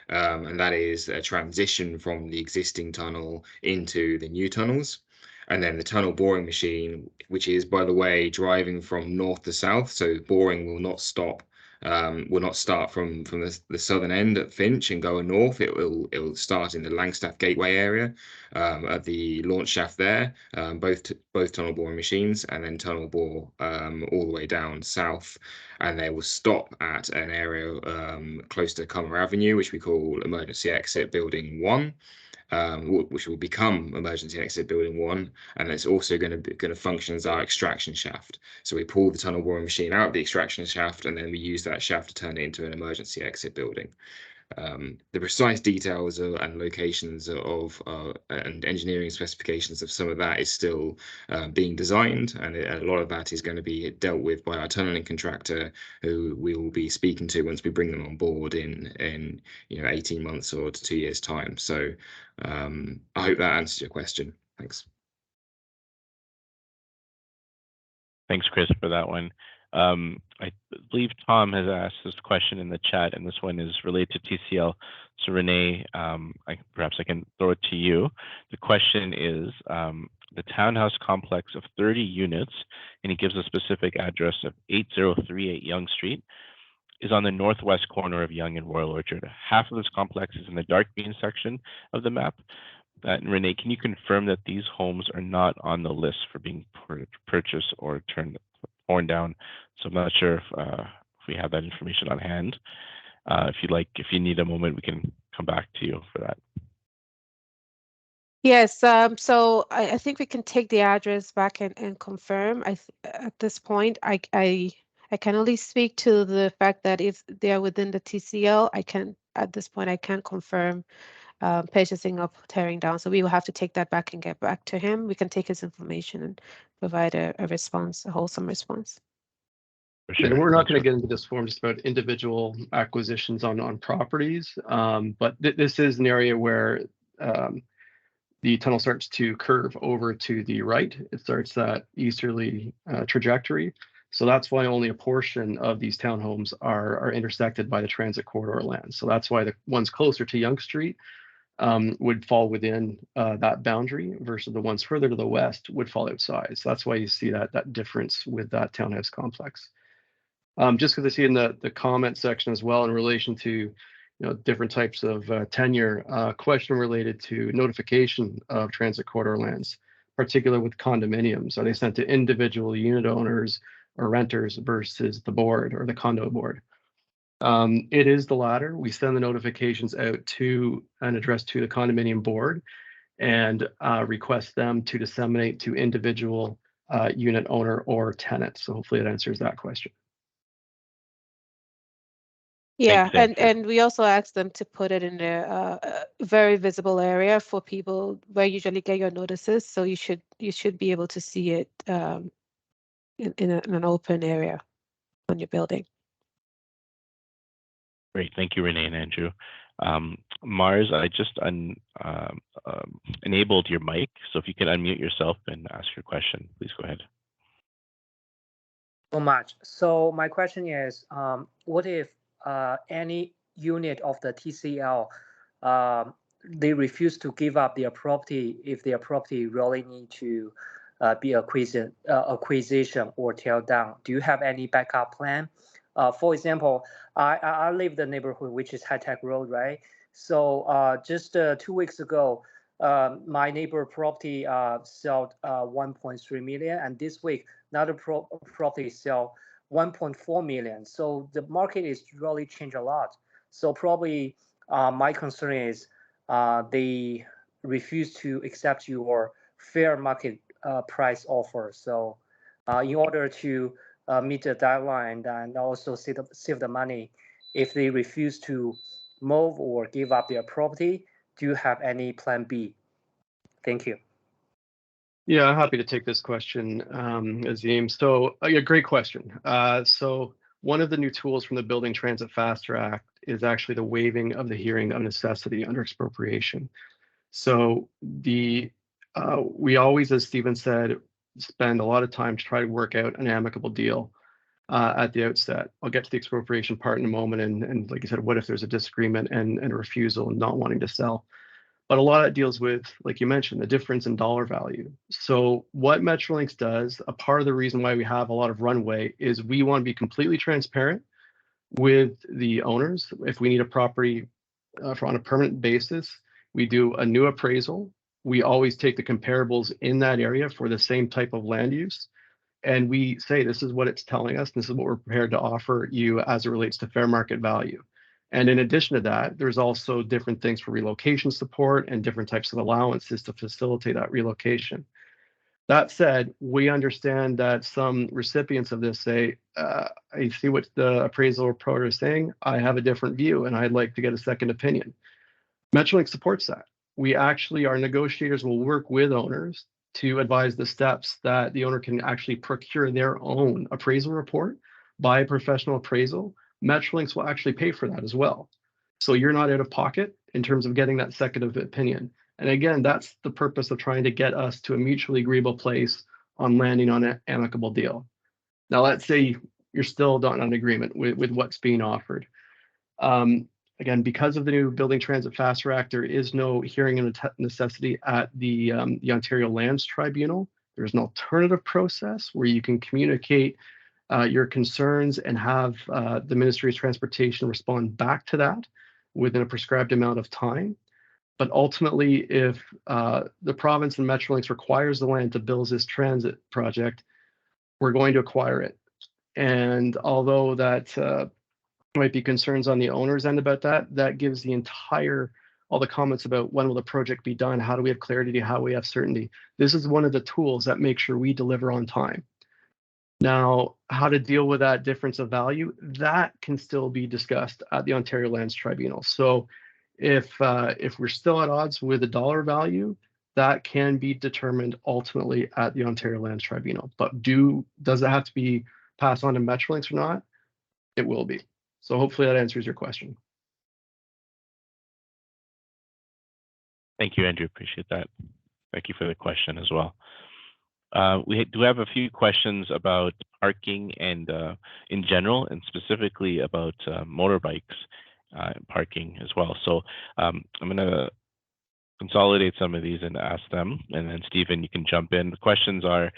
And that is a transition from the existing tunnel into the new tunnels. And then the tunnel boring machine, which is, by the way, driving from north to south. So boring will not stop, will not start from the southern end at Finch and go north. It will start in the Langstaff Gateway area at the launch shaft there, both tunnel boring machines, and then tunnel bore all the way down south. And they will stop at an area close to Comer Avenue, which we call Emergency Exit Building 1. Which will become Emergency Exit Building 1, and it's also going to function as our extraction shaft. So we pull the tunnel boring machine out of the extraction shaft, and then we use that shaft to turn it into an emergency exit building. The precise details and locations of and engineering specifications of some of that is still being designed, and a lot of that is going to be dealt with by our tunneling contractor, who we will be speaking to once we bring them on board in 18 months or to 2 years time. So I hope that answers your question. Thanks. Thanks, Chris, for that one. I believe Tom has asked this question in the chat, and this one is related to TCL. So Renee, perhaps I can throw it to you. The question is, the townhouse complex of 30 units, and he gives a specific address of 8038 Yonge Street, is on the northwest corner of Yonge and Royal Orchard. Half of this complex is in the dark green section of the map. Renee, can you confirm that these homes are not on the list for being purchased or torn down? So I'm not sure if we have that information on hand. If you need a moment, we can come back to you for that. Yes, so I think we can take the address back and confirm. At this point, I can only speak to the fact that if they are within the TCL, at this point I can't confirm purchasing or tearing down. So we will have to take that back and get back to him. We can take his information and provide a response, a wholesome response. Sure. And we're not going to get into this forum just about individual acquisitions on properties, but this is an area where the tunnel starts to curve over to the right. It starts that easterly trajectory. So that's why only a portion of these townhomes are intersected by the transit corridor land. So that's why the ones closer to Yonge Street would fall within that boundary versus the ones further to the west would fall outside. So that's why you see that difference with that townhouse complex. Just because I see in the comment section as well in relation to different types of tenure, question related to notification of transit corridor lands, particularly with condominiums. Are they sent to individual unit owners or renters versus the board or the condo board? It is the latter. We send the notifications out to and address to the condominium board and request them to disseminate to individual unit owner or tenant. So hopefully that answers that question. Yeah, and we also ask them to put it in a very visible area for people where you usually get your notices. So you should be able to see it in an open area on your building. Great, thank you, Renee and Andrew. Mars, I just enabled your mic, so if you can unmute yourself and ask your question, please go ahead. So much. So my question is, what if any unit of the TCL, they refuse to give up their property if their property really need to be acquisition or tear down? Do you have any backup plan? For example, I live in the neighborhood which is High Tech Road, right? So just 2 weeks ago, my neighbor property sold 1.3 million, and this week another property sell 1.4 million. So the market is really changed a lot. So probably my concern is they refuse to accept your fair market price offer. So in order to meet the deadline and also save the money, if they refuse to move or give up their property, do you have any plan B? Thank you. Yeah, I'm happy to take this question, Azim. So, yeah, great question. So one of the new tools from the Building Transit Faster Act is actually the waiving of the hearing of necessity under expropriation. So we always, as Stephen said, spend a lot of time to try to work out an amicable deal at the outset. I'll get to the expropriation part in a moment, and like you said, what if there's a disagreement and a refusal and not wanting to sell? But a lot of it deals with, like you mentioned, the difference in dollar value. So what Metrolinx does, a part of the reason why we have a lot of runway is we want to be completely transparent with the owners. If we need a property on a permanent basis, we do a new appraisal. We always take the comparables in that area for the same type of land use. And we say, this is what it's telling us. This is what we're prepared to offer you as it relates to fair market value. And in addition to that, there's also different things for relocation support and different types of allowances to facilitate that relocation. That said, we understand that some recipients of this say, I see what the appraisal reporter is saying. I have a different view and I'd like to get a second opinion. Metrolinx supports that. Our negotiators will work with owners to advise the steps that the owner can actually procure their own appraisal report, buy a professional appraisal. Metrolinx will actually pay for that as well. So you're not out of pocket in terms of getting that second opinion. And again, that's the purpose of trying to get us to a mutually agreeable place on landing on an amicable deal. Now, let's say you're still not in agreement with what's being offered. Again, because of the new Building Transit Fast Track, there is no hearing and necessity at the Ontario Lands Tribunal. There's an alternative process where you can communicate your concerns and have the Ministry of Transportation respond back to that within a prescribed amount of time. But ultimately, if the province and Metrolinx requires the land to build this transit project, we're going to acquire it. And although that might be concerns on the owner's end about that, that gives all the comments about when will the project be done, how do we have clarity, how we have certainty. This is one of the tools that make sure we deliver on time. Now, how to deal with that difference of value, that can still be discussed at the Ontario Lands Tribunal. So if we're still at odds with the dollar value, that can be determined ultimately at the Ontario Lands Tribunal. But does it have to be passed on to Metrolinx or not? It will be. So hopefully that answers your question. Thank you, Andrew. Appreciate that. Thank you for the question as well. We do have a few questions about parking and in general, and specifically about motorbikes parking as well. So I'm going to consolidate some of these and ask them, and then Stephen, you can jump in. The questions are,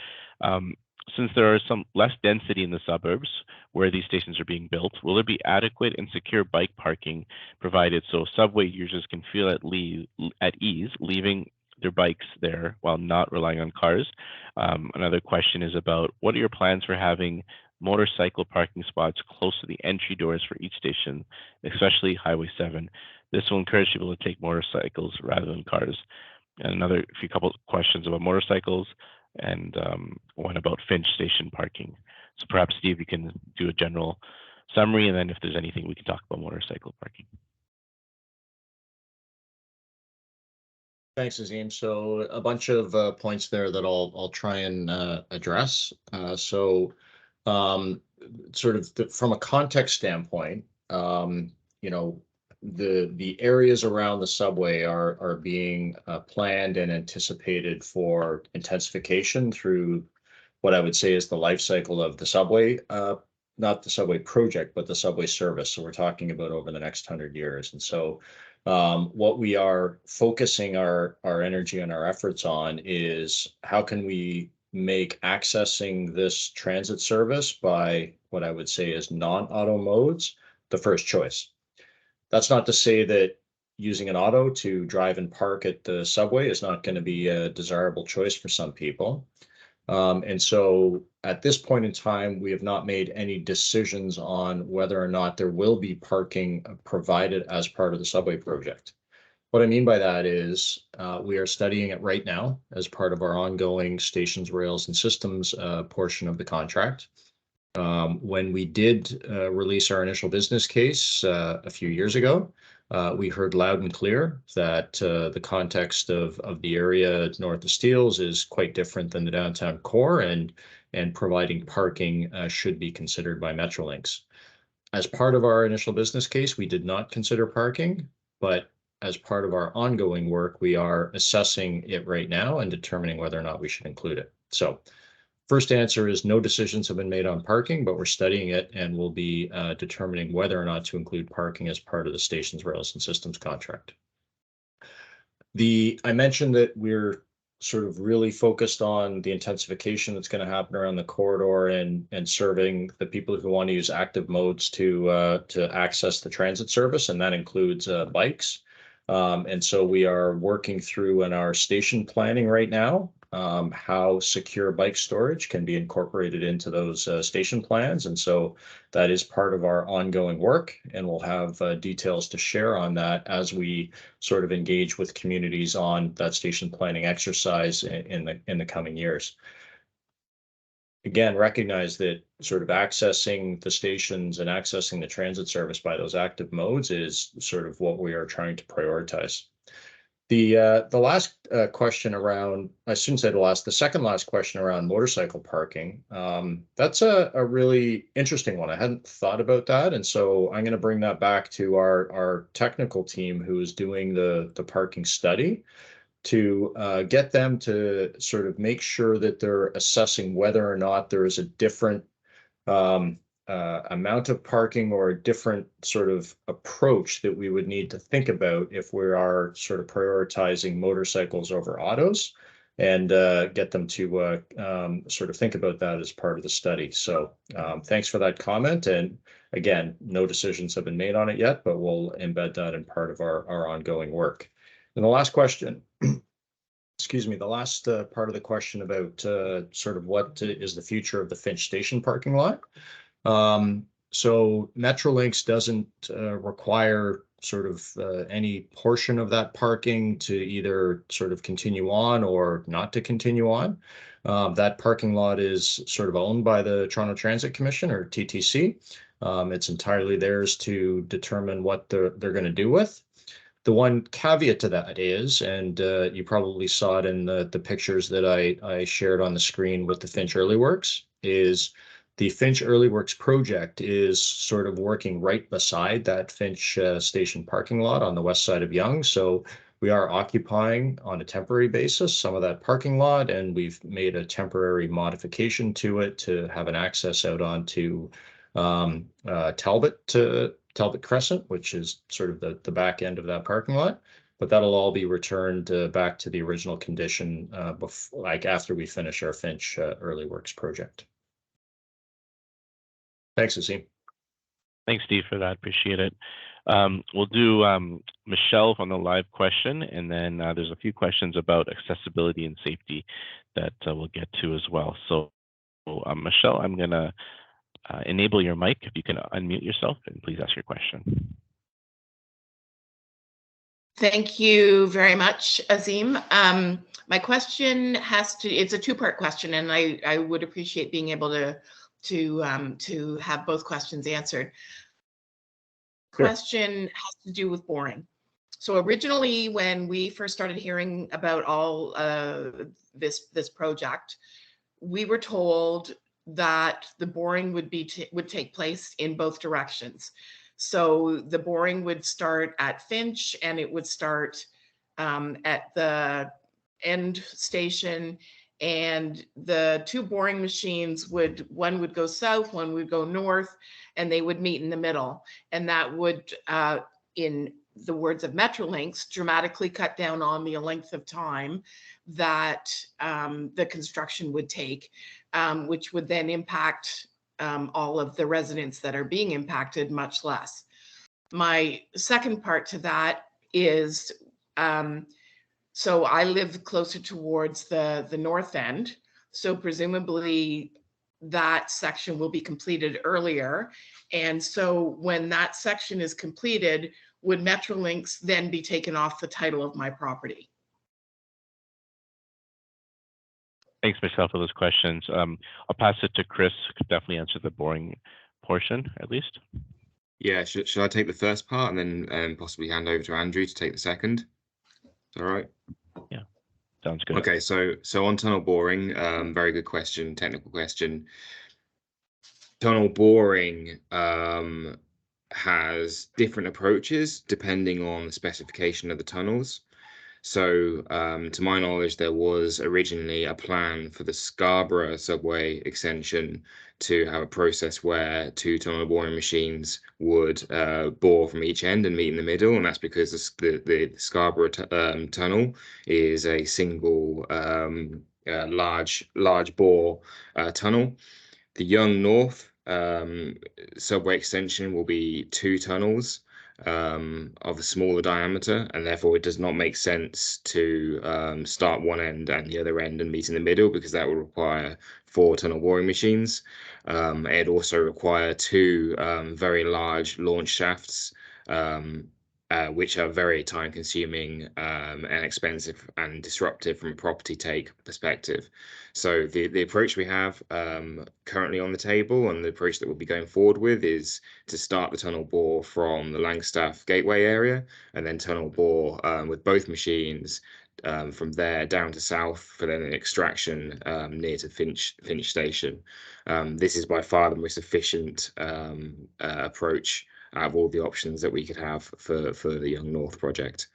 since there is some less density in the suburbs where these stations are being built, will there be adequate and secure bike parking provided so subway users can feel at ease leaving their bikes there while not relying on cars? Another question is about, what are your plans for having motorcycle parking spots close to the entry doors for each station, especially Highway 7? This will encourage people to take motorcycles rather than cars. And couple questions about motorcycles, and one about Finch Station parking. So perhaps, Steve, you can do a general summary, and then if there's anything we can talk about motorcycle parking. Thanks, Azim. So a bunch of points there that I'll try and address. Sort of from a context standpoint, you know, the areas around the subway are being planned and anticipated for intensification through what I would say is the life cycle of the subway, not the subway project, but the subway service. So we're talking about over the next 100 years. And so what we are focusing our energy and our efforts on is how can we make accessing this transit service by what I would say is non-auto modes the first choice. That's not to say that using an auto to drive and park at the subway is not going to be a desirable choice for some people. And so at this point in time, we have not made any decisions on whether or not there will be parking provided as part of the subway project. What I mean by that is we are studying it right now as part of our ongoing stations, rails, and systems portion of the contract. When we did release our initial business case a few years ago, we heard loud and clear that the context of the area north of Steeles is quite different than the downtown core, and providing parking should be considered by Metrolinx. As part of our initial business case, we did not consider parking, but as part of our ongoing work, we are assessing it right now and determining whether or not we should include it. So first answer is no decisions have been made on parking, but we're studying it and we'll be determining whether or not to include parking as part of the stations, rails, and systems contract. I mentioned that we're sort of really focused on the intensification that's going to happen around the corridor and serving the people who want to use active modes to access the transit service, and that includes bikes. And so we are working through in our station planning right now how secure bike storage can be incorporated into those station plans. And so that is part of our ongoing work, and we'll have details to share on that as we sort of engage with communities on that station planning exercise in the coming years. Again, recognize that sort of accessing the stations and accessing the transit service by those active modes is sort of what we are trying to prioritize. The last question around, I shouldn't say the last, the second last question around motorcycle parking, that's a really interesting one. I hadn't thought about that. And so I'm going to bring that back to our technical team who is doing the parking study to get them to sort of make sure that they're assessing whether or not there is a different amount of parking or a different sort of approach that we would need to think about if we are sort of prioritizing motorcycles over autos, and get them to sort of think about that as part of the study. So thanks for that comment. And again, no decisions have been made on it yet, but we'll embed that in part of our ongoing work. And the last question, excuse me, the last part of the question about sort of what is the future of the Finch Station parking lot. So Metrolinx doesn't require sort of any portion of that parking to either sort of continue on or not to continue on. That parking lot is sort of owned by the Toronto Transit Commission, or TTC. It's entirely theirs to determine what they're going to do with. The one caveat to that is, and you probably saw it in the pictures that I shared on the screen with the Finch Early Works, is the Finch Early Works project is sort of working right beside that Finch Station parking lot on the west side of Yonge. So we are occupying on a temporary basis some of that parking lot, and we've made a temporary modification to it to have an access out onto Talbot Crescent, which is sort of the back end of that parking lot. But that'll all be returned back to the original condition after we finish our Finch Early Works project. Thanks, Azim. Thanks, Steve, for that. Appreciate it. We'll do Michelle on the live question, and then there's a few questions about accessibility and safety that we'll get to as well. So, Michelle, I'm going to enable your mic. If you can unmute yourself, and please ask your question. Thank you very much, Azim. My question it's a two-part question, and I would appreciate being able to have both questions answered. Sure. Question has to do with boring. So originally, when we first started hearing about all this project, we were told that the boring would take place in both directions. So the boring would start at Finch, and it would start at the end station, and the two boring machines one would go south, one would go north, and they would meet in the middle. And that would, in the words of Metrolinx, dramatically cut down on the length of time that the construction would take, which would then impact all of the residents that are being impacted much less. My second part to that is, so I live closer towards the north end, so presumably that section will be completed earlier. And so when that section is completed, would Metrolinx then be taken off the title of my property? Thanks, Michelle, for those questions. I'll pass it to Chris, who could definitely answer the boring portion, at least. Yeah, should I take the first part and then possibly hand over to Andrew to take the second? All right. Yeah, sounds good. Okay, so on tunnel boring, very good question, technical question. Tunnel boring has different approaches depending on the specification of the tunnels. So to my knowledge, there was originally a plan for the Scarborough Subway Extension to have a process where two tunnel boring machines would bore from each end and meet in the middle, and that's because the Scarborough tunnel is a single large bore tunnel. The Yonge North Subway Extension will be two tunnels. of a smaller diameter, and therefore it does not make sense to start one end and the other end and meet in the middle, because that would require 4 tunnel boring machines. It'd also require 2 very large launch shafts, which are very time consuming and expensive and disruptive from a property take perspective. So the approach we have currently on the table, and the approach that we'll be going forward with, is to start the tunnel bore from the Langstaff Gateway area, and then tunnel bore with both machines from there down to south for then an extraction near to Finch Station. This is by far the most efficient approach out of all the options that we could have for the Yonge North project.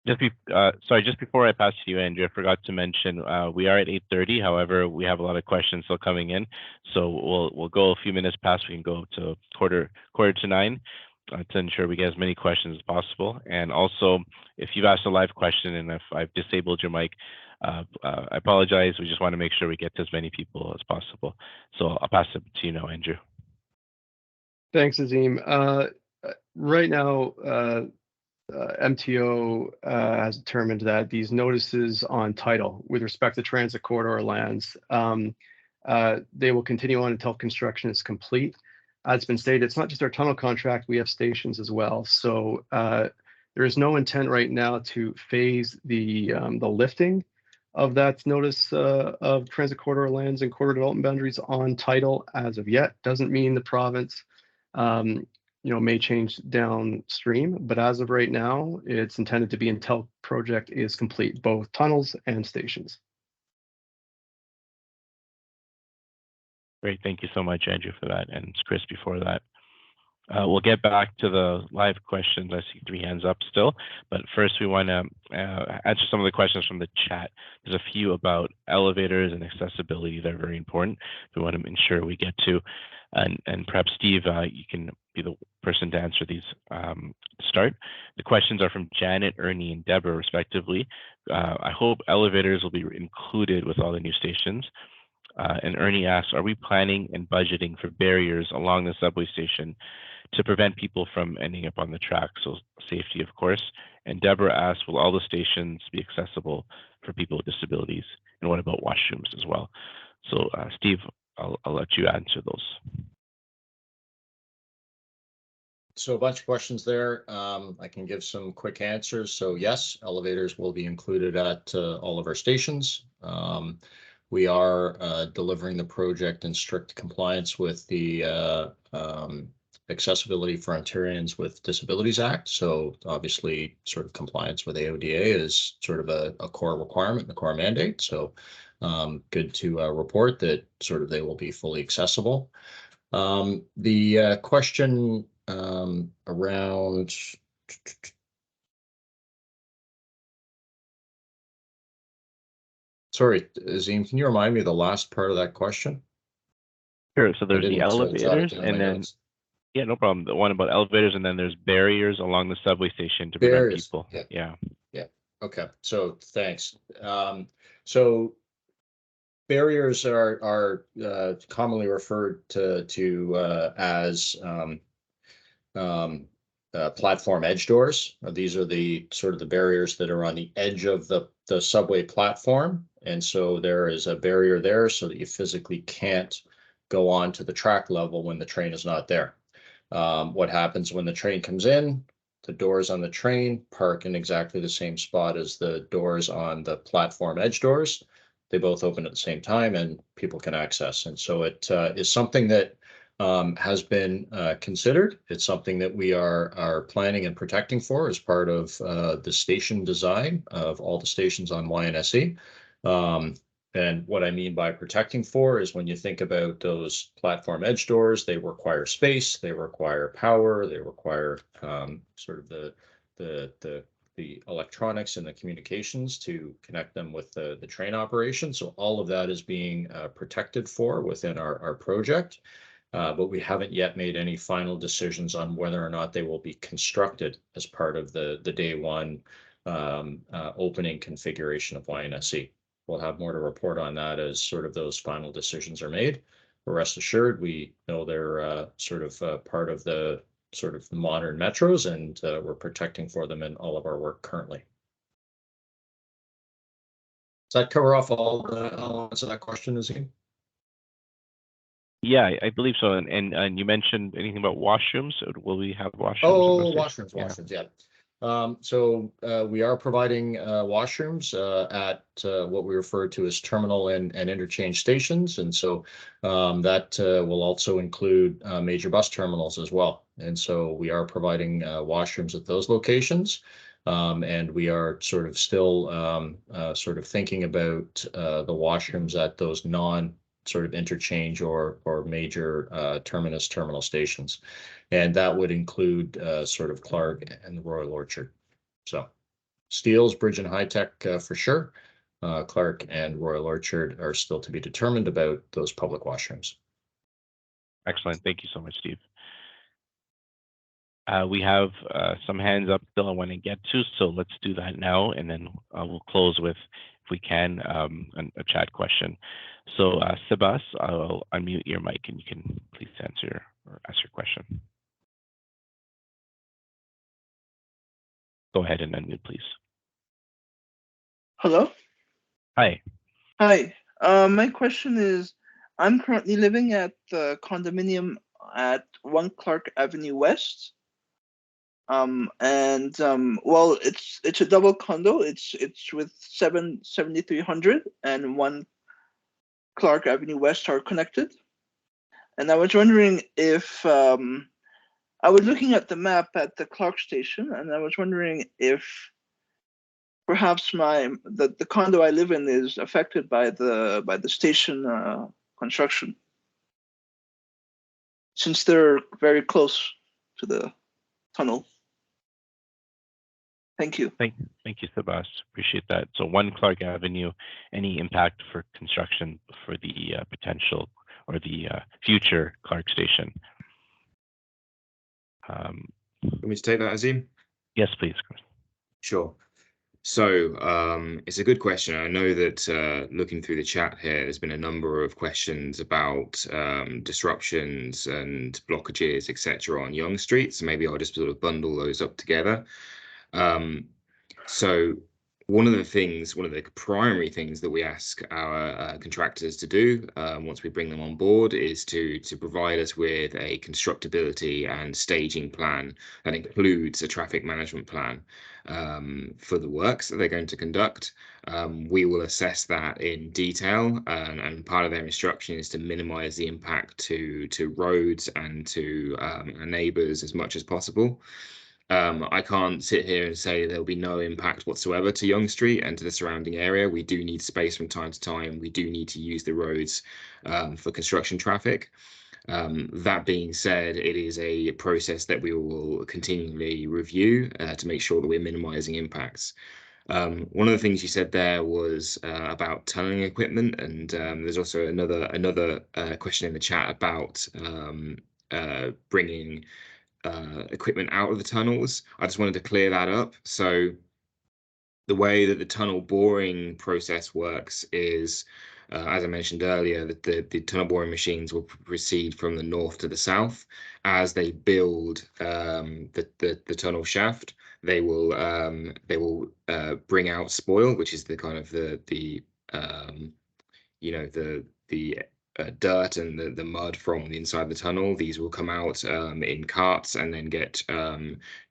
Just before I pass to you, Andrew, I forgot to mention we are at 8:30. However, we have a lot of questions still coming in, so we'll go a few minutes past. We can go to quarter to 9 to ensure we get as many questions as possible. And also, if you've asked a live question and if I've disabled your mic, I apologize. We just want to make sure we get to as many people as possible. So I'll pass it to you now, Andrew. Thanks, Azim. Right now, MTO has determined that these notices on title with respect to transit corridor lands, they will continue on until construction is complete. As it's been stated, it's not just our tunnel contract, we have stations as well. So there is no intent right now to phase the lifting of that notice of transit corridor lands and corridor development boundaries on title as of yet. Doesn't mean the province may change downstream, but as of right now, it's intended to be until project is complete, both tunnels and stations. Great, thank you so much, Andrew, for that, and Chris before that. We'll get back to the live questions. I see 3 hands up still, but first we want to answer some of the questions from the chat. There's a few about elevators and accessibility that are very important. We want to ensure we get to, and perhaps Steve, you can be the person to answer these to start. The questions are from Janet, Ernie, and Deborah, respectively. I hope elevators will be included with all the new stations. And Ernie asks, are we planning and budgeting for barriers along the subway station to prevent people from ending up on the track? So safety, of course. And Deborah asks, will all the stations be accessible for people with disabilities? And what about washrooms as well? So Steve, I'll let you answer those. So a bunch of questions there. I can give some quick answers. So yes, elevators will be included at all of our stations. We are delivering the project in strict compliance with the Accessibility for Ontarians with Disabilities Act. So obviously sort of compliance with AODA is sort of a core requirement, a core mandate. So good to report that sort of they will be fully accessible. The question around sorry, Azim, can you remind me of the last part of that question? Sure. So there's the elevators, and then yeah, no problem. The one about elevators, and then there's barriers along the subway station to prevent people. Yeah. Okay. So thanks. So barriers are commonly referred to as platform edge doors. These are the sort of the barriers that are on the edge of the subway platform. And so there is a barrier there so that you physically can't go on to the track level when the train is not there. What happens when the train comes in? The doors on the train park in exactly the same spot as the doors on the platform edge doors. They both open at the same time and people can access. And so it is something that has been considered. It's something that we are planning and protecting for as part of the station design of all the stations on YNSE. And what I mean by protecting for is when you think about those platform edge doors, they require space, they require power, they require sort of the electronics and the communications to connect them with the train operation. So all of that is being protected for within our project. But we haven't yet made any final decisions on whether or not they will be constructed as part of the day one opening configuration of YNSE. We'll have more to report on that as sort of those final decisions are made. But rest assured, we know they're sort of part of the sort of modern metros, and we're protecting for them in all of our work currently. Does that cover off all the elements of that question, Azim? Yeah, I believe so. And you mentioned anything about washrooms? Will we have washrooms? Oh, washrooms, yeah. So we are providing washrooms at what we refer to as terminal and interchange stations. And so that will also include major bus terminals as well. And so we are providing washrooms at those locations. And we are sort of still sort of thinking about the washrooms at those sort of interchange or major terminal stations. And that would include sort of Clark and the Royal Orchard. So Steeles, Bridge and High Tech for sure. Clark and Royal Orchard are still to be determined about those public washrooms. Excellent. Thank you so much, Steve. We have some hands up still I want to get to, so let's do that now, and then we'll close with, if we can, a chat question. So Sebas, I'll unmute your mic and you can please answer or ask your question. Go ahead and unmute, please. Hello? Hi. Hi. My question is, I'm currently living at the condominium at 1 Clark Avenue West. Well, it's a double condo. It's with 7,300 and 1 Clark Avenue West are connected. And I was wondering if I was looking at the map at the Clark station, and I was wondering if perhaps the condo I live in is affected by the station construction, since they're very close to the tunnel. Thank you. Thank you, Sebas. Appreciate that. So 1 Clark Avenue, any impact for construction for the potential or the future Clark station? Want me to take that, Azim? Yes, please. Sure. So it's a good question. I know that looking through the chat here, there's been a number of questions about disruptions and blockages, etc. on Yonge Street. So maybe I'll just sort of bundle those up together. So one of the primary things that we ask our contractors to do once we bring them on board is to provide us with a constructability and staging plan that includes a traffic management plan for the works that they're going to conduct. We will assess that in detail, and part of their instruction is to minimize the impact to roads and to our neighbours as much as possible. I can't sit here and say there'll be no impact whatsoever to Yonge Street and to the surrounding area. We do need space from time to time. We do need to use the roads for construction traffic. That being said, it is a process that we will continually review to make sure that we're minimizing impacts. One of the things you said there was about tunneling equipment, and there's also another question in the chat about bringing equipment out of the tunnels. I just wanted to clear that up. So the way that the tunnel boring process works is, as I mentioned earlier, that the tunnel boring machines will proceed from the north to the south. As they build the tunnel shaft, they will bring out spoil, which is the kind of the dirt and the mud from the inside of the tunnel. These will come out in carts and then get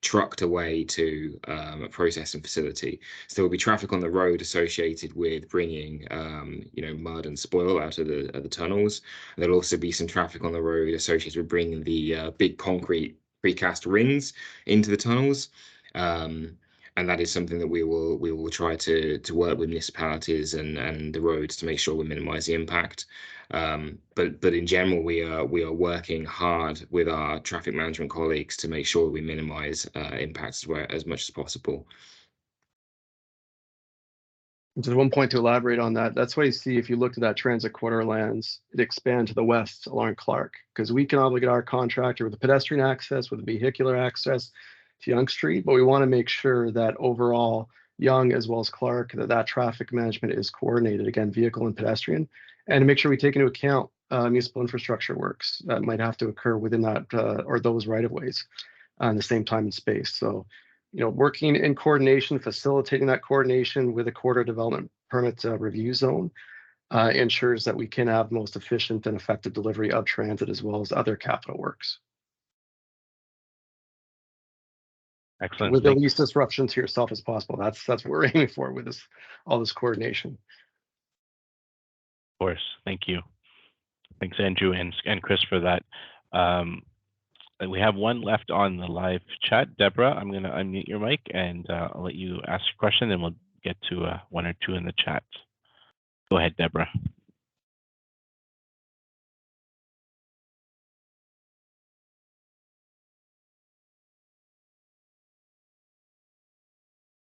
trucked away to a processing facility. So there will be traffic on the road associated with bringing mud and spoil out of the tunnels. There'll also be some traffic on the road associated with bringing the big concrete precast rings into the tunnels. And that is something that we will try to work with municipalities and the roads to make sure we minimize the impact. But in general, we are working hard with our traffic management colleagues to make sure we minimize impacts as much as possible. Just one point to elaborate on that. That's why you see, if you look at that transit corridor lands, it expands to the west along Clark, because we can obligate our contractor with the pedestrian access, with the vehicular access to Yonge Street, but we want to make sure that overall Yonge as well as Clark, that traffic management is coordinated, again, vehicle and pedestrian. and make sure we take into account municipal infrastructure works that might have to occur within that or those right-of-ways on the same time and space. So, working in coordination, facilitating that coordination with a corridor development permit review zone ensures that we can have most efficient and effective delivery of transit as well as other capital works. Excellent. With the least disruption to yourself as possible. That's what we're aiming for with all this coordination. Of course. Thank you. Thanks, Andrew and Chris, for that. We have one left on the live chat. Deborah, I'm going to unmute your mic and I'll let you ask your question, and we'll get to one or two in the chat. Go ahead, Deborah.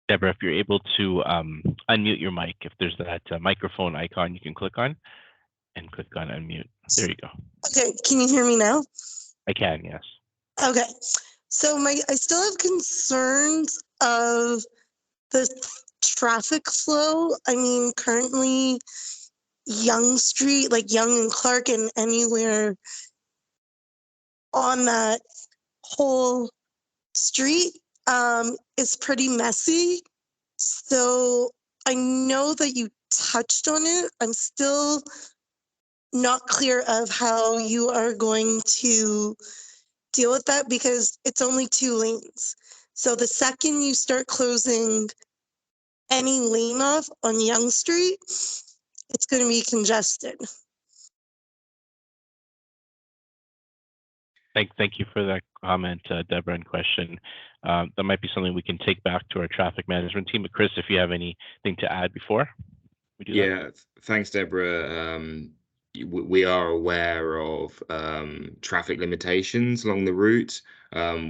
Deborah, if you're able to unmute your mic, if there's that microphone icon you can click on and click on unmute. There you go. Okay, can you hear me now? I can, yes. Okay, so I still have concerns of the traffic flow. I mean, currently Yonge Street, like Yonge and Clark and anywhere on that whole street is pretty messy. So I know that you touched on it. I'm still not clear of how you are going to deal with that because it's only 2 lanes. So the second you start closing any lane off on Yonge Street, it's going to be congested. Thank you for that comment, Deborah, and question. That might be something we can take back to our traffic management team. But Chris, if you have anything to add before we do that. Yeah, thanks, Deborah. We are aware of traffic limitations along the route.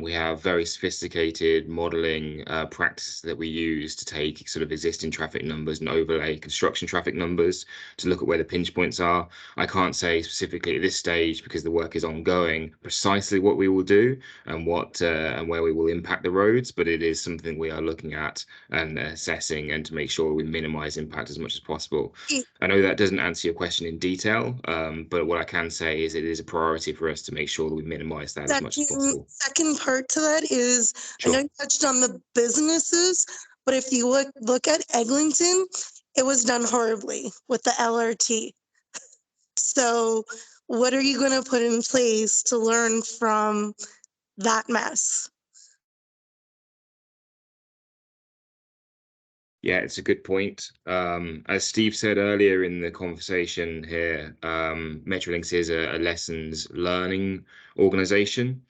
We have very sophisticated modeling practices that we use to take sort of existing traffic numbers and overlay construction traffic numbers to look at where the pinch points are. I can't say specifically at this stage, because the work is ongoing, precisely what we will do and where we will impact the roads, but it is something we are looking at and assessing, and to make sure we minimize impact as much as possible. I know that doesn't answer your question in detail, but what I can say is it is a priority for us to make sure that we minimize that as much as possible. Second part to that is, Sure. I know you touched on the businesses, but if you look at Eglinton, it was done horribly with the LRT. So what are you going to put in place to learn from that mess? Yeah, it's a good point. As Steve said earlier in the conversation here, Metrolinx is a lessons learning organization.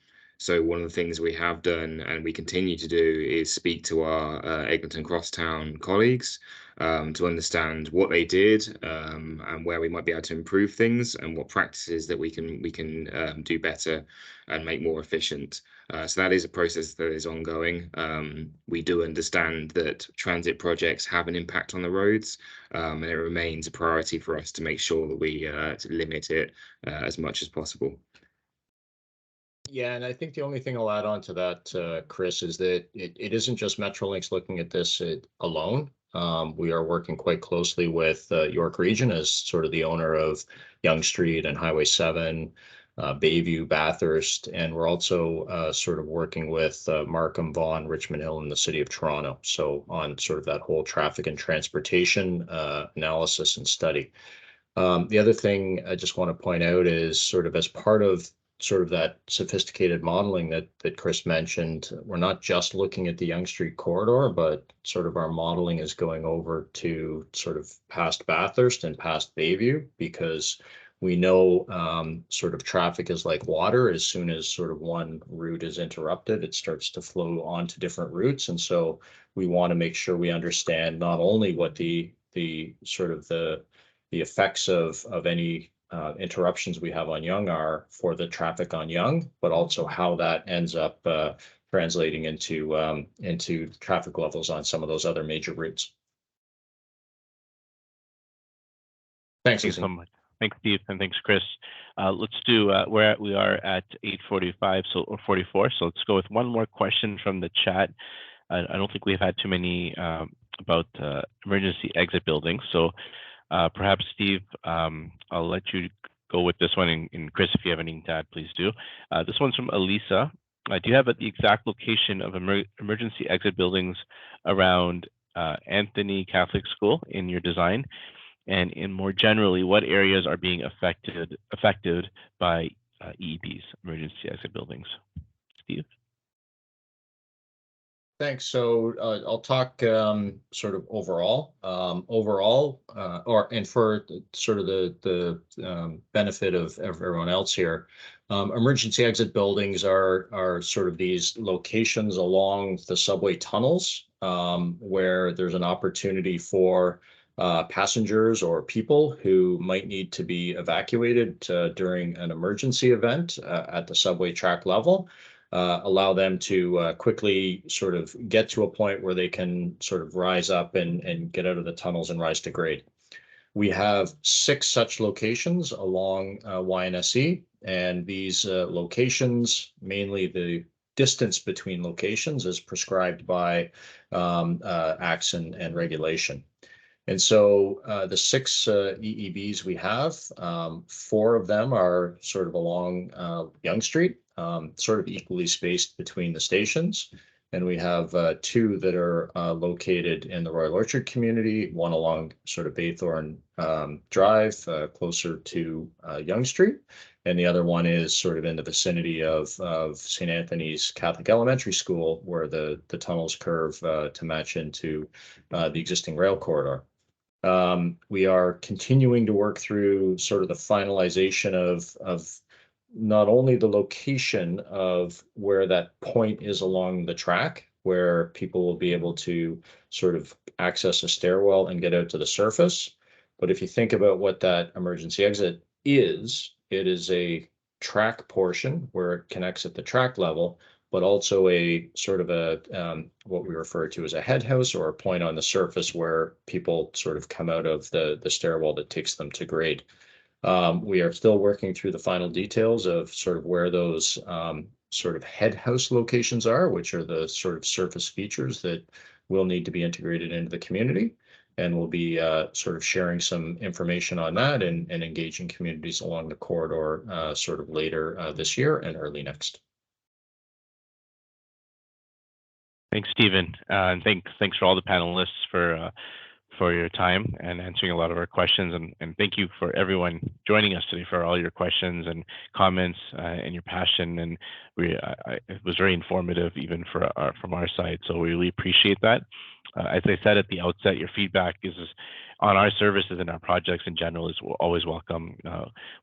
So one of the things we have done and we continue to do is speak to our Eglinton Crosstown colleagues to understand what they did and where we might be able to improve things, and what practices that we can do better and make more efficient. So that is a process that is ongoing. We do understand that transit projects have an impact on the roads, and it remains a priority for us to make sure that we limit it as much as possible. Yeah, and I think the only thing I'll add on to that, Chris, is that it isn't just Metrolinx looking at this alone. We are working quite closely with York Region as sort of the owner of Yonge Street and Highway 7, Bayview, Bathurst, and we're also sort of working with Markham, Vaughan, Richmond Hill, and the City of Toronto. So on sort of that whole traffic and transportation analysis and study. The other thing I just want to point out is sort of as part of sort of that sophisticated modeling that Chris mentioned, we're not just looking at the Yonge Street corridor, but sort of our modeling is going over to sort of past Bathurst and past Bayview, because we know sort of traffic is like water. As soon as sort of one route is interrupted, it starts to flow onto different routes. And so we want to make sure we understand not only what the sort of the effects of any interruptions we have on Yonge are for the traffic on Yonge, but also how that ends up translating into traffic levels on some of those other major routes. Thanks so much. Thanks, Steve, and thanks, Chris. Let's do we are at 8:45, or 44. So let's go with one more question from the chat. I don't think we've had too many about emergency exit buildings. So Perhaps Steve, I'll let you go with this one, and Chris, if you have anything to add, please do. This one's from Elisa. Do you have the exact location of emergency exit buildings around Anthony Catholic School in your design? And in more generally, what areas are being affected by EEBs, emergency exit buildings? Steve? Thanks. So I'll talk sort of overall, and for sort of the benefit of everyone else here. Emergency exit buildings are sort of these locations along the subway tunnels where there's an opportunity for passengers or people who might need to be evacuated during an emergency event at the subway track level. Allow them to quickly sort of get to a point where they can sort of rise up and get out of the tunnels and rise to grade. We have 6 such locations along YNSE, and these locations, mainly the distance between locations, is prescribed by acts and regulation. And so the 6 EEBs we have, 4 of them are sort of along Yonge Street, sort of equally spaced between the stations. And we have 2 that are located in the Royal Orchard community, one along sort of Baythorn Drive, closer to Yonge Street. And the other one is sort of in the vicinity of St. Anthony's Catholic Elementary School, where the tunnels curve to match into the existing rail corridor. We are continuing to work through sort of the finalization of not only the location of where that point is along the track, where people will be able to sort of access a stairwell and get out to the surface. But if you think about what that emergency exit is, it is a track portion where it connects at the track level, but also a sort of a what we refer to as a head house, or a point on the surface where people sort of come out of the stairwell that takes them to grade. We are still working through the final details of sort of where those sort of head house locations are, which are the sort of surface features that will need to be integrated into the community. And we'll be sort of sharing some information on that and engaging communities along the corridor sort of later this year and early next. Thanks, Stephen, and thanks for all the panelists for your time and answering a lot of our questions, and thank you for everyone joining us today for all your questions and comments and your passion. And it was very informative even from our side, so we really appreciate that. As I said at the outset, your feedback is on our services and our projects in general is always welcome.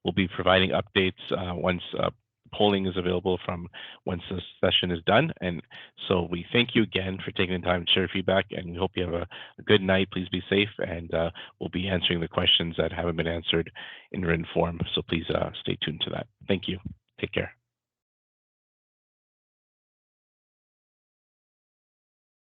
We'll be providing updates once polling is available from once the session is done. And so we thank you again for taking the time to share feedback, and we hope you have a good night. Please be safe, and we'll be answering the questions that haven't been answered in written form. So please stay tuned to that. Thank you. Take care.